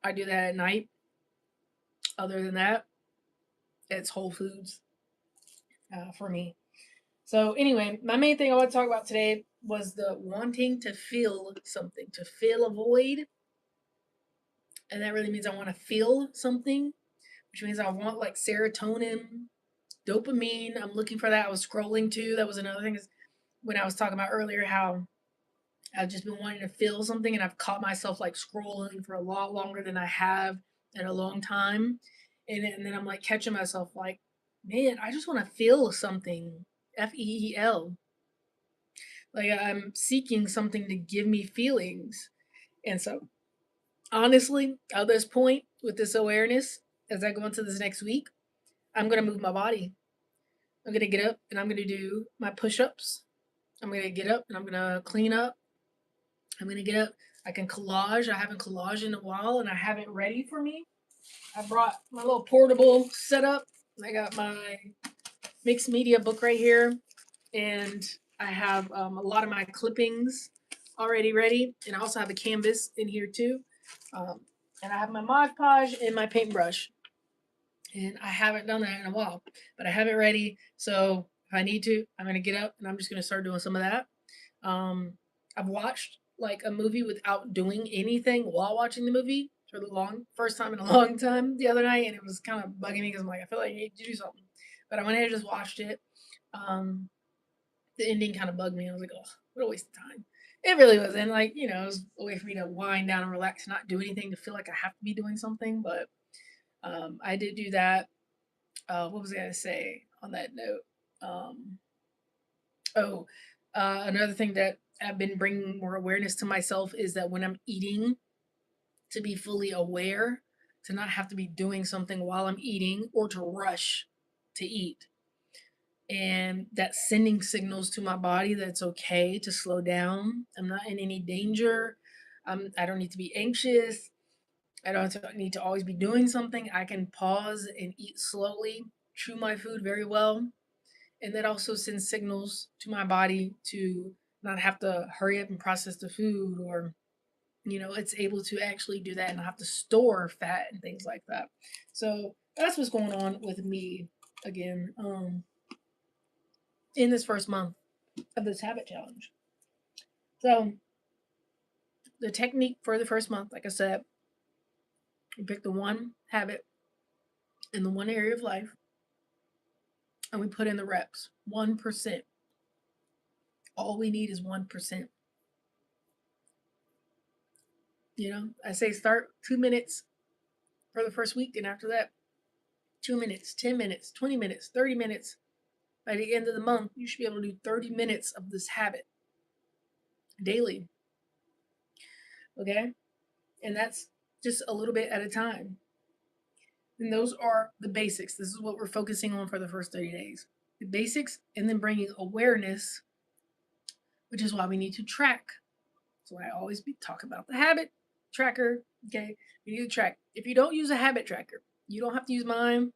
I do that at night. Other than that, it's whole foods for me. So anyway, my main thing I want to talk about today was the wanting to feel something, to fill a void, and that really means I want to feel something, which means I want like serotonin, dopamine. I'm looking for that. I was scrolling too. That was another thing. Is when I was talking about earlier how I've just been wanting to feel something, and I've caught myself like scrolling for a lot longer than I have in a long time, and then I'm like catching myself like, man, I just want to feel something. FEEL. Like I'm seeking something to give me feelings. And so, honestly, at this point, with this awareness, as I go into this next week, I'm going to move my body. I'm going to get up and I'm going to do my push ups. I'm going to get up and I'm going to clean up. I'm going to get up. I can collage. I haven't collaged in a while and I have it ready for me. I brought my little portable setup. I got my mixed media book right here. And I have a lot of my clippings already ready, and I also have a canvas in here too. Um, and I have my Mod Podge and my paintbrush, and I haven't done that in a while, but I have it ready. So if I need to, I'm gonna get up and I'm just gonna start doing some of that. Um, I've watched like a movie without doing anything while watching the movie for the long first time in a long time the other night, and it was kind of bugging me because I'm like, I feel like I need to do something, but I went ahead and just watched it. Um, the ending kind of bugged me. I was like, oh, what a waste of time. It really was. And like, it was a way for me to wind down and relax, not do anything to feel like I have to be doing something. But I did do that. What was I going to say on that note? Um, oh, another thing that I've been bringing more awareness to myself is that when I'm eating, to be fully aware, to not have to be doing something while I'm eating or to rush to eat, and that's sending signals to my body that it's okay to slow down. I'm not in any danger. I don't need to be anxious. I don't need to always be doing something. I can pause and eat slowly, chew my food very well. And that also sends signals to my body to not have to hurry up and process the food, or, it's able to actually do that and not have to store fat and things like that. So that's what's going on with me again. In this first month of this habit challenge. So the technique for the first month, like I said, we pick the one habit in the one area of life and we put in the reps. 1%. All we need is 1%. I say start 2 minutes for the first week, and after that, 2 minutes, 10 minutes, 20 minutes, 30 minutes. By the end of the month, you should be able to do 30 minutes of this habit daily. Okay? And that's just a little bit at a time. And those are the basics. This is what we're focusing on for the first 30 days. The basics, and then bringing awareness, which is why we need to track. So I always talk about the habit tracker. Okay, we need to track. If you don't use a habit tracker, you don't have to use mine.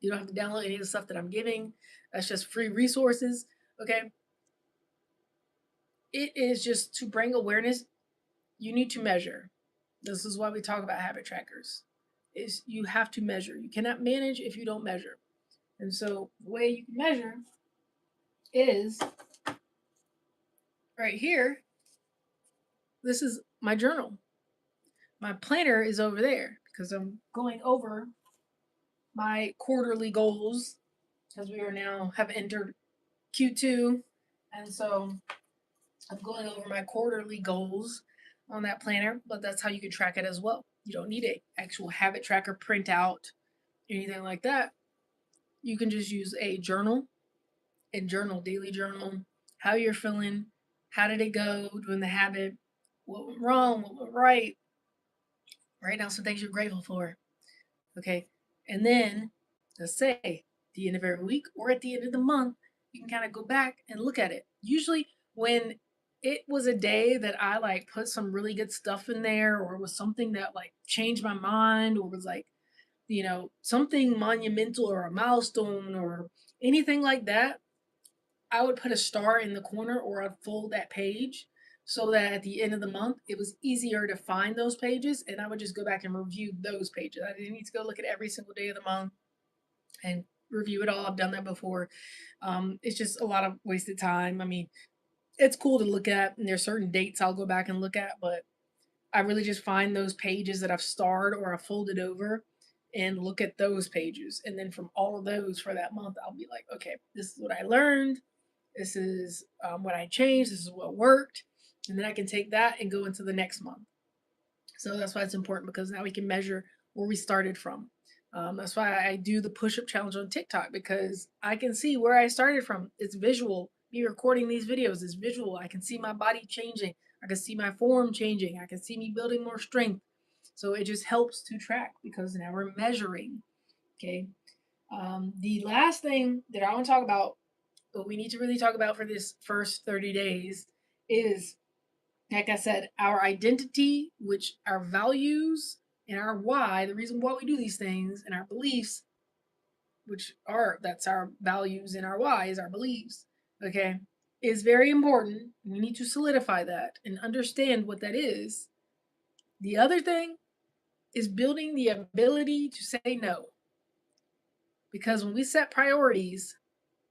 You don't have to download any of the stuff that I'm giving. That's just free resources. Okay, it is just to bring awareness. You need to measure. This is why we talk about habit trackers. Is you have to measure. You cannot manage if you don't measure. And so the way you can measure is right here. This is my journal. My planner is over there because I'm going over my quarterly goals because we are now have entered Q2. And so I'm going over my quarterly goals on that planner, but that's how you can track it as well. You don't need an actual habit tracker printout, anything like that. You can just use a journal and journal, daily journal, how you're feeling, how did it go doing the habit, what went wrong, what went right, write down some things you're grateful for. Okay. And then let's say at the end of every week or at the end of the month, you can kind of go back and look at it. Usually when it was a day that I like put some really good stuff in there, or was something that like changed my mind, or was like, something monumental or a milestone or anything like that, I would put a star in the corner or I'd fold that page so that at the end of the month it was easier to find those pages, and I would just go back and review those pages. I didn't need to go look at every single day of the month and review it all. I've done that before. It's just a lot of wasted time. I mean, it's cool to look at, and there's certain dates I'll go back and look at, but I really just find those pages that I've starred or I've folded over and look at those pages. And then from all of those for that month, I'll be like, okay, this is what I learned. This is what I changed. This is what worked. And then I can take that and go into the next month. So that's why it's important, because now we can measure where we started from. That's why I do the push up challenge on TikTok, because I can see where I started from. It's visual. Me recording these videos is visual. I can see my body changing. I can see my form changing. I can see me building more strength. So it just helps to track, because now we're measuring. Okay. The last thing that I want to talk about, but we need to really talk about for this first 30 days, is, like I said, our identity, which our values and our why, the reason why we do these things, and our beliefs, that's our values, and our why is our beliefs, okay, is very important. We need to solidify that and understand what that is. The other thing is building the ability to say no. Because when we set priorities,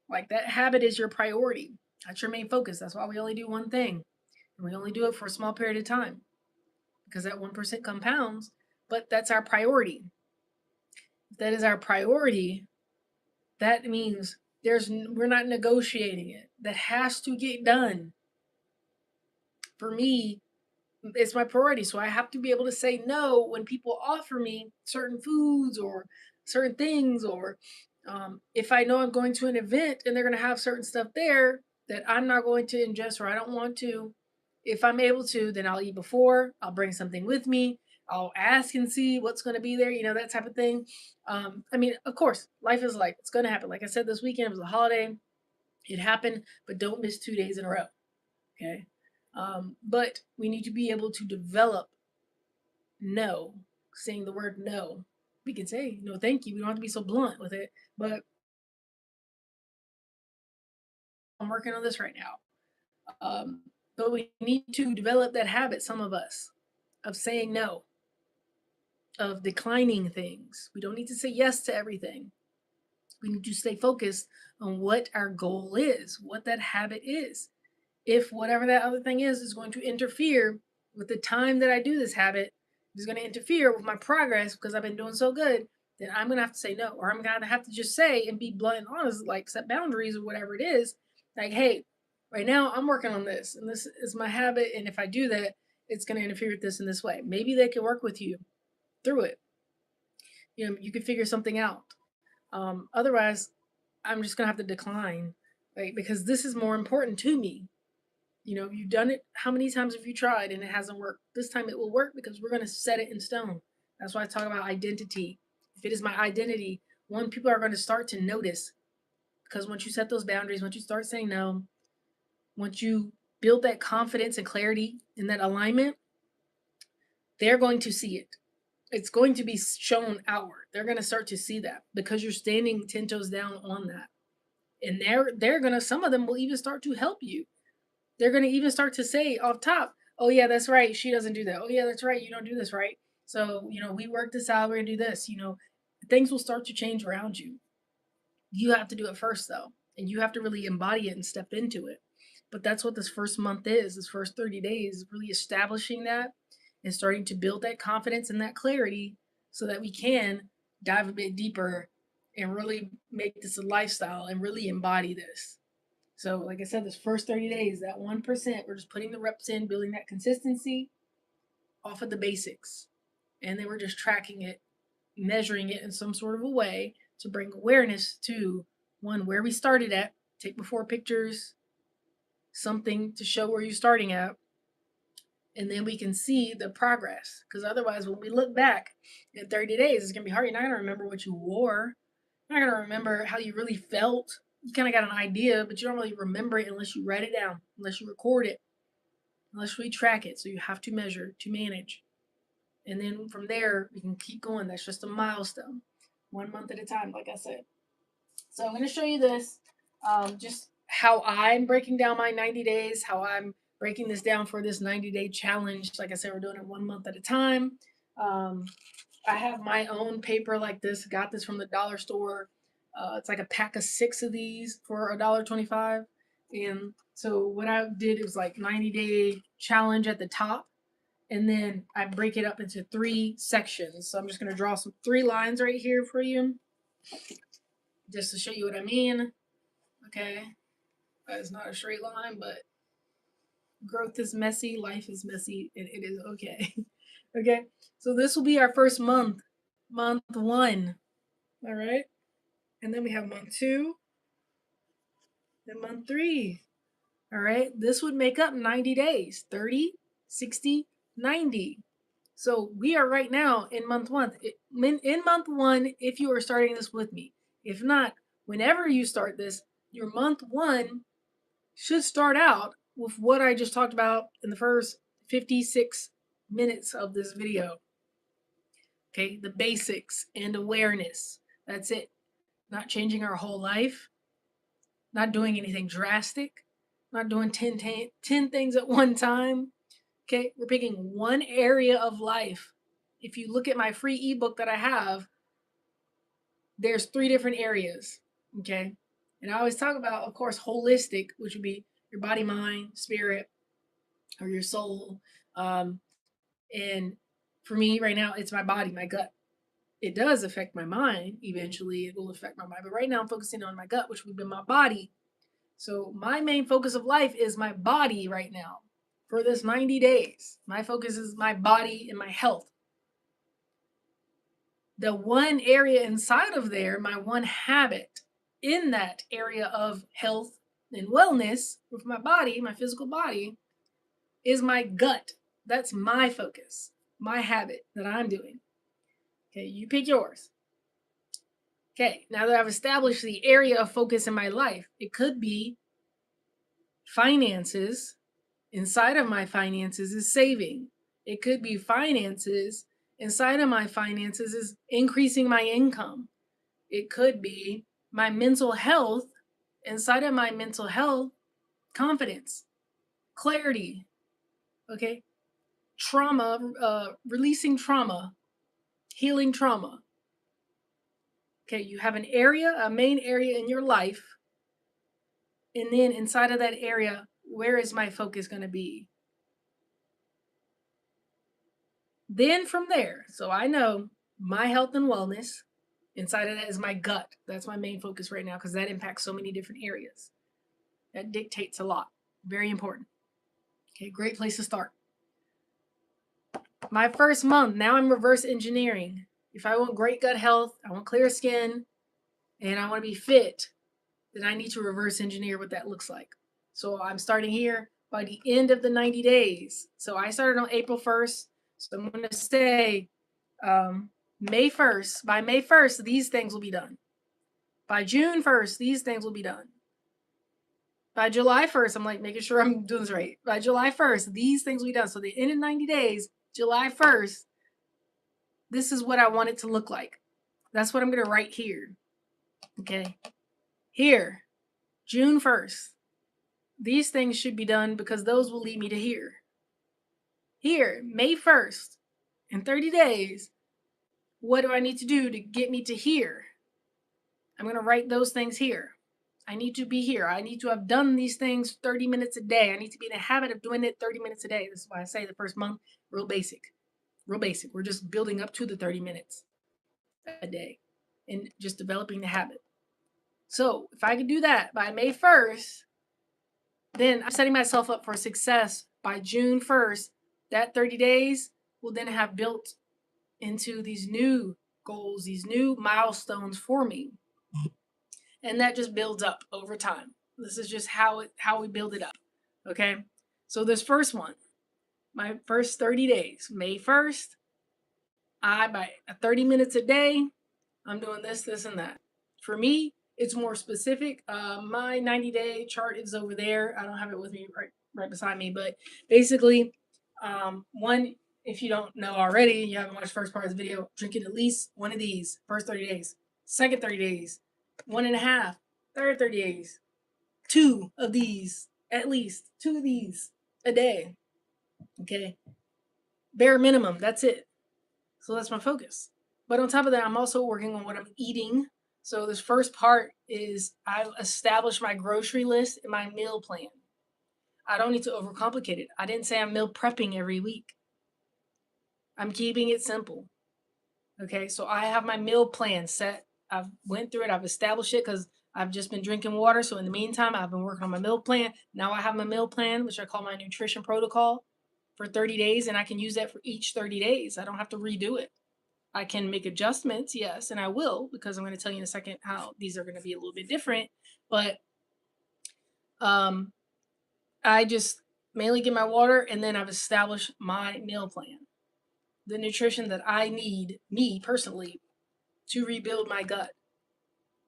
like that habit is your priority, that's your main focus. That's why we only do one thing, and we only do it for a small period of time, because that 1% compounds, but that's our priority. If that is our priority, that means we're not negotiating it. That has to get done. For me, it's my priority. So I have to be able to say no when people offer me certain foods or certain things, or if I know I'm going to an event and they're going to have certain stuff there that I'm not going to ingest or I don't want to. If I'm able to, then I'll eat before. I'll bring something with me. I'll ask and see what's going to be there, that type of thing. I mean, of course, life is like, it's going to happen. Like I said, this weekend was a holiday. It happened, but don't miss 2 days in a row. Okay. But we need to be able to develop no, saying the word no. We can say no, thank you. We don't have to be so blunt with it, but I'm working on this right now. But we need to develop that habit, some of us, of saying no, of declining things. We don't need to say yes to everything. We need to stay focused on what our goal is, what that habit is. If whatever that other thing is going to interfere with the time that I do this habit, is going to interfere with my progress because I've been doing so good, then I'm going to have to say no. Or I'm going to have to just say and be blunt and honest, like set boundaries or whatever it is. Like, hey, right now I'm working on this and this is my habit. And if I do that, it's going to interfere with this in this way. Maybe they can work with you through it. You can figure something out. Otherwise, I'm just going to have to decline, right? Because this is more important to me. You've done it. How many times have you tried and it hasn't worked? This time it will work because we're going to set it in stone. That's why I talk about identity. If it is my identity, people are going to start to notice, because once you set those boundaries, once you start saying no, once you build that confidence and clarity and that alignment, they're going to see it. It's going to be shown outward. They're going to start to see that because you're standing 10 toes down on that. And they're going to, some of them will even start to help you. They're going to even start to say off top, oh, yeah, that's right. She doesn't do that. Oh, yeah, that's right. You don't do this, right? So, we work this out. We're going to do this. Things will start to change around you. You have to do it first, though. And you have to really embody it and step into it. But that's what this first month is. This first 30 days, really establishing that and starting to build that confidence and that clarity so that we can dive a bit deeper and really make this a lifestyle and really embody this. So, like I said, this first 30 days, that 1%, we're just putting the reps in, building that consistency off of the basics. And then we're just tracking it, measuring it in some sort of a way to bring awareness to, one, where we started at, Take before pictures, something to show where you're starting at, and then we can see the progress. Because otherwise, when we look back in 30 days, it's going to be hard. You're not going to remember what you wore. You're not going to remember how you really felt. You kind of got an idea, but you don't really remember it unless you write it down, unless you record it, unless we track it. So you have to measure to manage. And then from there, we can keep going. That's just a milestone, 1 month at a time, like I said. So I'm going to show you this, just how I'm breaking down my 90 days, how I'm breaking this down for this 90-day challenge. Like I said, we're doing it 1 month at a time. I have my own paper like this. Got this from the dollar store. It's like a pack of 6 of these for $1.25. And so what I did, it was like 90-day challenge at the top. And then I break it up into 3 sections. So I'm just going to draw 3 lines right here for you, just to show you what I mean. Okay. That is not a straight line, but growth is messy, life is messy, and it is okay. Okay. So this will be our first month, month 1. All right. And then we have month 2, then month 3. All right. This would make up 90 days, 30, 60, 90. So we are right now in month 1. In month 1, if you are starting this with me. If not, whenever you start this, your month 1 should start out with what I just talked about in the first 56 minutes of this video. Okay, the basics and awareness. That's it. Not changing our whole life, not doing anything drastic, not doing 10 things at one time. Okay, we're picking one area of life. If you look at my free ebook that I have, there's 3 different areas. Okay, and I always talk about, of course, holistic, which would be your body, mind, spirit, or your soul. And for me right now, it's my body, my gut. It does affect my mind. Eventually, it will affect my mind. But right now, I'm focusing on my gut, which would be my body. So my main focus of life is my body right now. For this 90 days, my focus is my body and my health. The one area inside of there, my one habit in that area of health and wellness with my body, my physical body, is my gut. That's my focus, my habit that I'm doing. Okay, you pick yours. Okay, now that I've established the area of focus in my life, it could be finances. Inside of my finances is saving. It could be finances. Inside of my finances is increasing my income. It could be my mental health. Inside of my mental health, confidence, clarity, okay? Trauma, releasing trauma, healing trauma. Okay, you have an area, a main area in your life. And then inside of that area, where is my focus going to be? Then from there, so I know my health and wellness, inside of that is my gut. That's my main focus right now because that impacts so many different areas. That dictates a lot. Very important. Okay, great place to start. My first month, now I'm reverse engineering. If I want great gut health, I want clear skin, and I want to be fit, then I need to reverse engineer what that looks like. So I'm starting here by the end of the 90 days. So I started on April 1st. So I'm going to say May 1st. By May 1st, these things will be done. By June 1st, these things will be done. By July 1st, I'm like making sure I'm doing this right. By July 1st, these things will be done. So the end of 90 days, July 1st, this is what I want it to look like. That's what I'm going to write here. Okay. Here, June 1st. These things should be done because those will lead me to here. Here, May 1st. In 30 days, what do I need to do to get me to here? I'm going to write those things here. I need to be here. I need to have done these things 30 minutes a day. I need to be in a habit of doing it 30 minutes a day. This is why I say the first month, real basic. Real basic. We're just building up to the 30 minutes a day and just developing the habit. So if I can do that by May 1st, then I'm setting myself up for success by June 1st. That 30 days will then have built into these new goals, these new milestones for me. And that just builds up over time. This is just how we build it up. Okay? So this first one, my first 30 days, May 1st, I by 30 minutes a day, I'm doing this, this, and that. For me, it's more specific. My 90-day chart is over there. I don't have it with me right beside me, but basically, one, if you don't know already, you haven't watched the first part of the video, drinking at least one of these first 30 days. Second 30 days, one and a half. Third 30 days, two of these, at least two of these a day. Okay, bare minimum. That's it. So that's my focus. But on top of that, I'm also working on what I'm eating. So this first part is I've established my grocery list and my meal plan. I don't need to overcomplicate it. I didn't say I'm meal prepping every week. I'm keeping it simple. Okay, so I have my meal plan set. I've went through it. I've established it because I've just been drinking water. So in the meantime, I've been working on my meal plan. Now I have my meal plan, which I call my nutrition protocol for 30 days, and I can use that for each 30 days. I don't have to redo it. I can make adjustments, yes, and I will because I'm going to tell you in a second how these are going to be a little bit different. But um, I just mainly get my water, and then I've established my meal plan, the nutrition that I need, me personally, to rebuild my gut,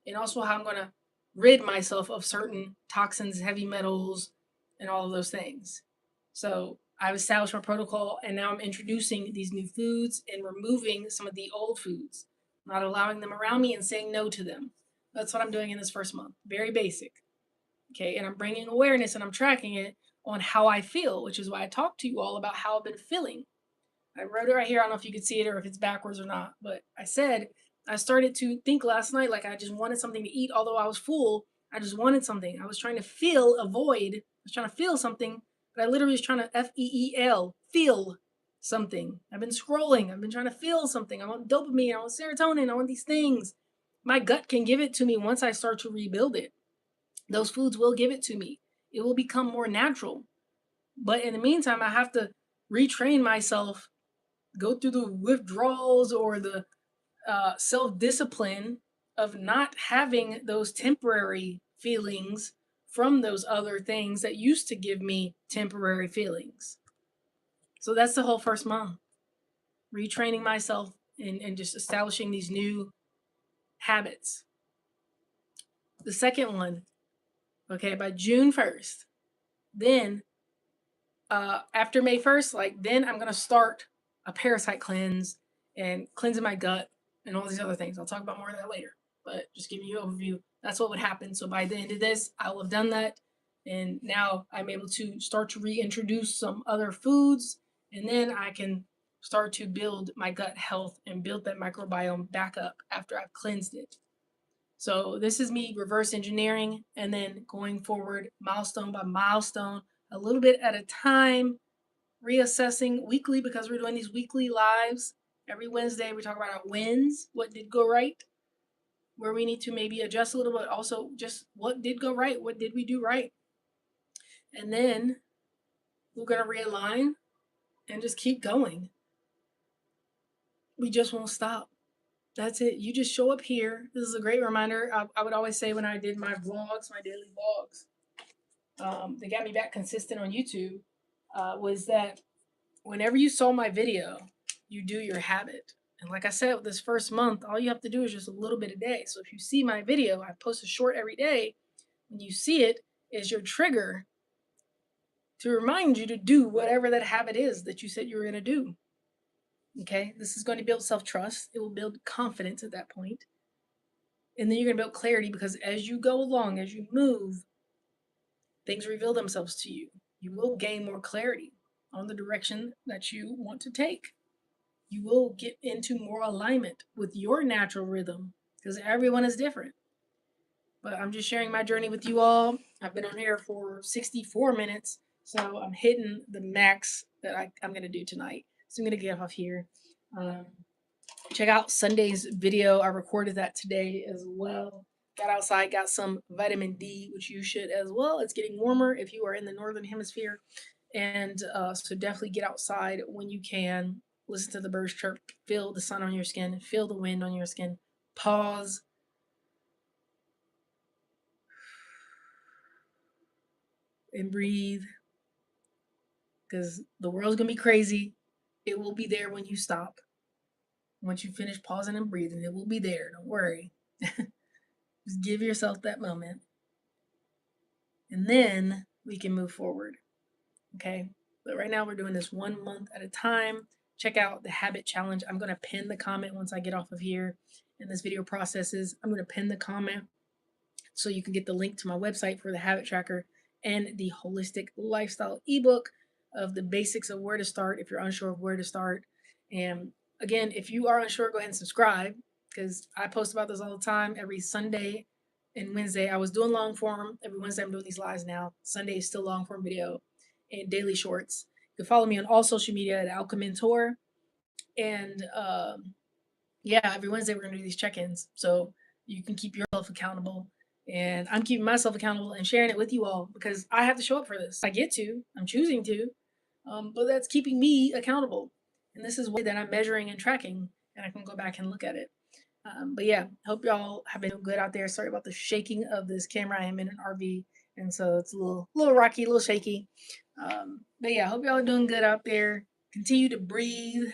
and also how I'm going to rid myself of certain toxins, heavy metals, and all of those things. So I've established my protocol, and now I'm introducing these new foods and removing some of the old foods, not allowing them around me and saying no to them. That's what I'm doing in this first month. Very basic. Okay. And I'm bringing awareness and I'm tracking it on how I feel, which is why I talked to you all about how I've been feeling. I wrote it right here. I don't know if you could see it or if it's backwards or not, but I said I started to think last night like I just wanted something to eat, although I was full. I just wanted something. I was trying to feel a void. I was trying to feel something, but I literally was trying to feel something. I've been scrolling. I've been trying to feel something. I want dopamine. I want serotonin. I want these things. My gut can give it to me once I start to rebuild it. Those foods will give it to me. It will become more natural. But in the meantime, I have to retrain myself, go through the withdrawals or the self discipline of not having those temporary feelings from those other things that used to give me temporary feelings. So that's the whole first month. Retraining myself and just establishing these new habits. The second one, okay, by June 1st, then after May 1st, like then I'm gonna start a parasite cleanse and cleansing my gut and all these other things. I'll talk about more of that later, but just giving you an overview. That's what would happen. So by the end of this, I will have done that, and now I'm able to start to reintroduce some other foods, and then I can start to build my gut health and build that microbiome back up after I've cleansed it. So this is me reverse engineering and then going forward milestone by milestone, a little bit at a time, reassessing weekly because we're doing these weekly lives. Every Wednesday, we talk about our wins, what did go right, where we need to maybe adjust a little bit, also just what did go right, what did we do right. And then we're going to realign and just keep going. We just won't stop. That's it. You just show up here. This is a great reminder. I would always say when I did my vlogs, my daily vlogs, that got me back consistent on YouTube, was that whenever you saw my video, you do your habit. And like I said, with this first month, all you have to do is just a little bit a day. So if you see my video, I post a short every day. When you see it, is your trigger to remind you to do whatever that habit is that you said you were going to do. Okay, this is going to build self trust. It will build confidence at that point. And then you're going to build clarity because as you go along, as you move, things reveal themselves to you. You will gain more clarity on the direction that you want to take. You will get into more alignment with your natural rhythm because everyone is different. But I'm just sharing my journey with you all. I've been on here for 64 minutes, so I'm hitting the max that I'm going to do tonight. So I'm going to get off here. Check out Sunday's video. I recorded that today as well. Got outside, got some vitamin D, which you should as well. It's getting warmer if you are in the northern hemisphere. And so definitely get outside when you can. Listen to the birds chirp. Feel the sun on your skin. Feel the wind on your skin. Pause. and breathe, because the world's gonna be crazy. It will be there when you stop. Once you finish pausing and breathing, it will be there. Don't worry. Just give yourself that moment. And then we can move forward. Okay. But right now we're doing this 1 month at a time. Check out the habit challenge. I'm going to pin the comment once I get off of here and this video processes. I'm going to pin the comment so you can get the link to my website for the habit tracker and the holistic lifestyle ebook of the basics of where to start if you're unsure of where to start. And again, if you are unsure, go ahead and subscribe, because I post about this all the time. Every Sunday and Wednesday, I was doing long form. Every Wednesday, I'm doing these lives now. Sunday is still long form video and daily shorts. You can follow me on all social media at Alchemy and yeah, every Wednesday we're gonna do these check-ins, so you can keep yourself accountable, and I'm keeping myself accountable and sharing it with you all because I have to show up for this. I get to, I'm choosing to, but that's keeping me accountable, and this is way that I'm measuring and tracking, and I can go back and look at it. But yeah, hope y'all have been good out there. Sorry about the shaking of this camera. I am in an RV, and so it's a little rocky, a little shaky. But yeah, hope y'all are doing good out there. Continue to breathe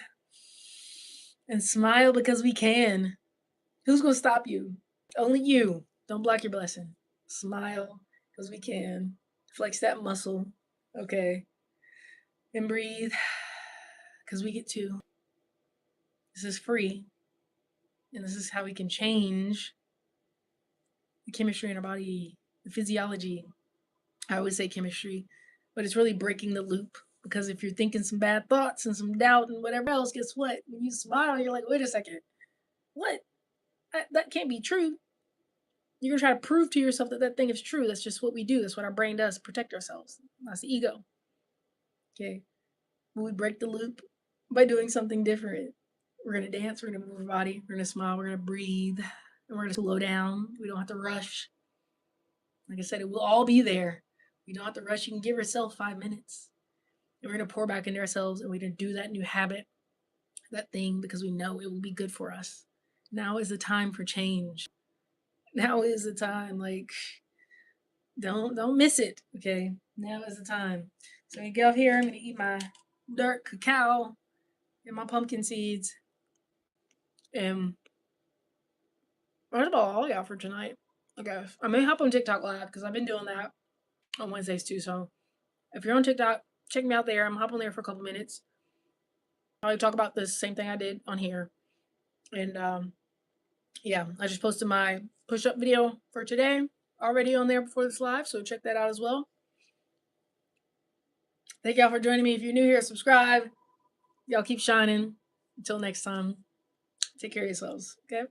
and smile because we can. Who's gonna stop you? Only you. Don't block your blessing. Smile because we can. Flex that muscle. Okay. And breathe because we get to. This is free. And this is how we can change the chemistry in our body, the physiology. I always say chemistry, but it's really breaking the loop. Because if you're thinking some bad thoughts and some doubt and whatever else, guess what? When you smile, you're like, wait a second. What? That can't be true. You're gonna try to prove to yourself that that thing is true. That's just what we do. That's what our brain does to protect ourselves. That's the ego. Okay. We break the loop by doing something different. We're gonna dance. We're gonna move our body. We're gonna smile. We're gonna breathe, and we're gonna slow down. We don't have to rush. Like I said, it will all be there. We don't have to rush. You can give yourself 5 minutes, and we're gonna pour back into ourselves, and we're gonna do that new habit, that thing, because we know it will be good for us. Now is the time for change. Now is the time. Like, don't miss it. Okay, now is the time. So I get off here. I'm gonna eat my dark cacao and my pumpkin seeds. And that's about all I got for tonight. Okay, I may hop on TikTok live because I've been doing that on Wednesdays too. So if you're on TikTok, check me out there. I'm hopping there for a couple minutes. I'll talk about this same thing I did on here. And yeah, I just posted my push-up video for today already on there before this live, so check that out as well. Thank y'all for joining me. If you're new here, subscribe. Y'all keep shining. Until next time, take care of yourselves. Okay.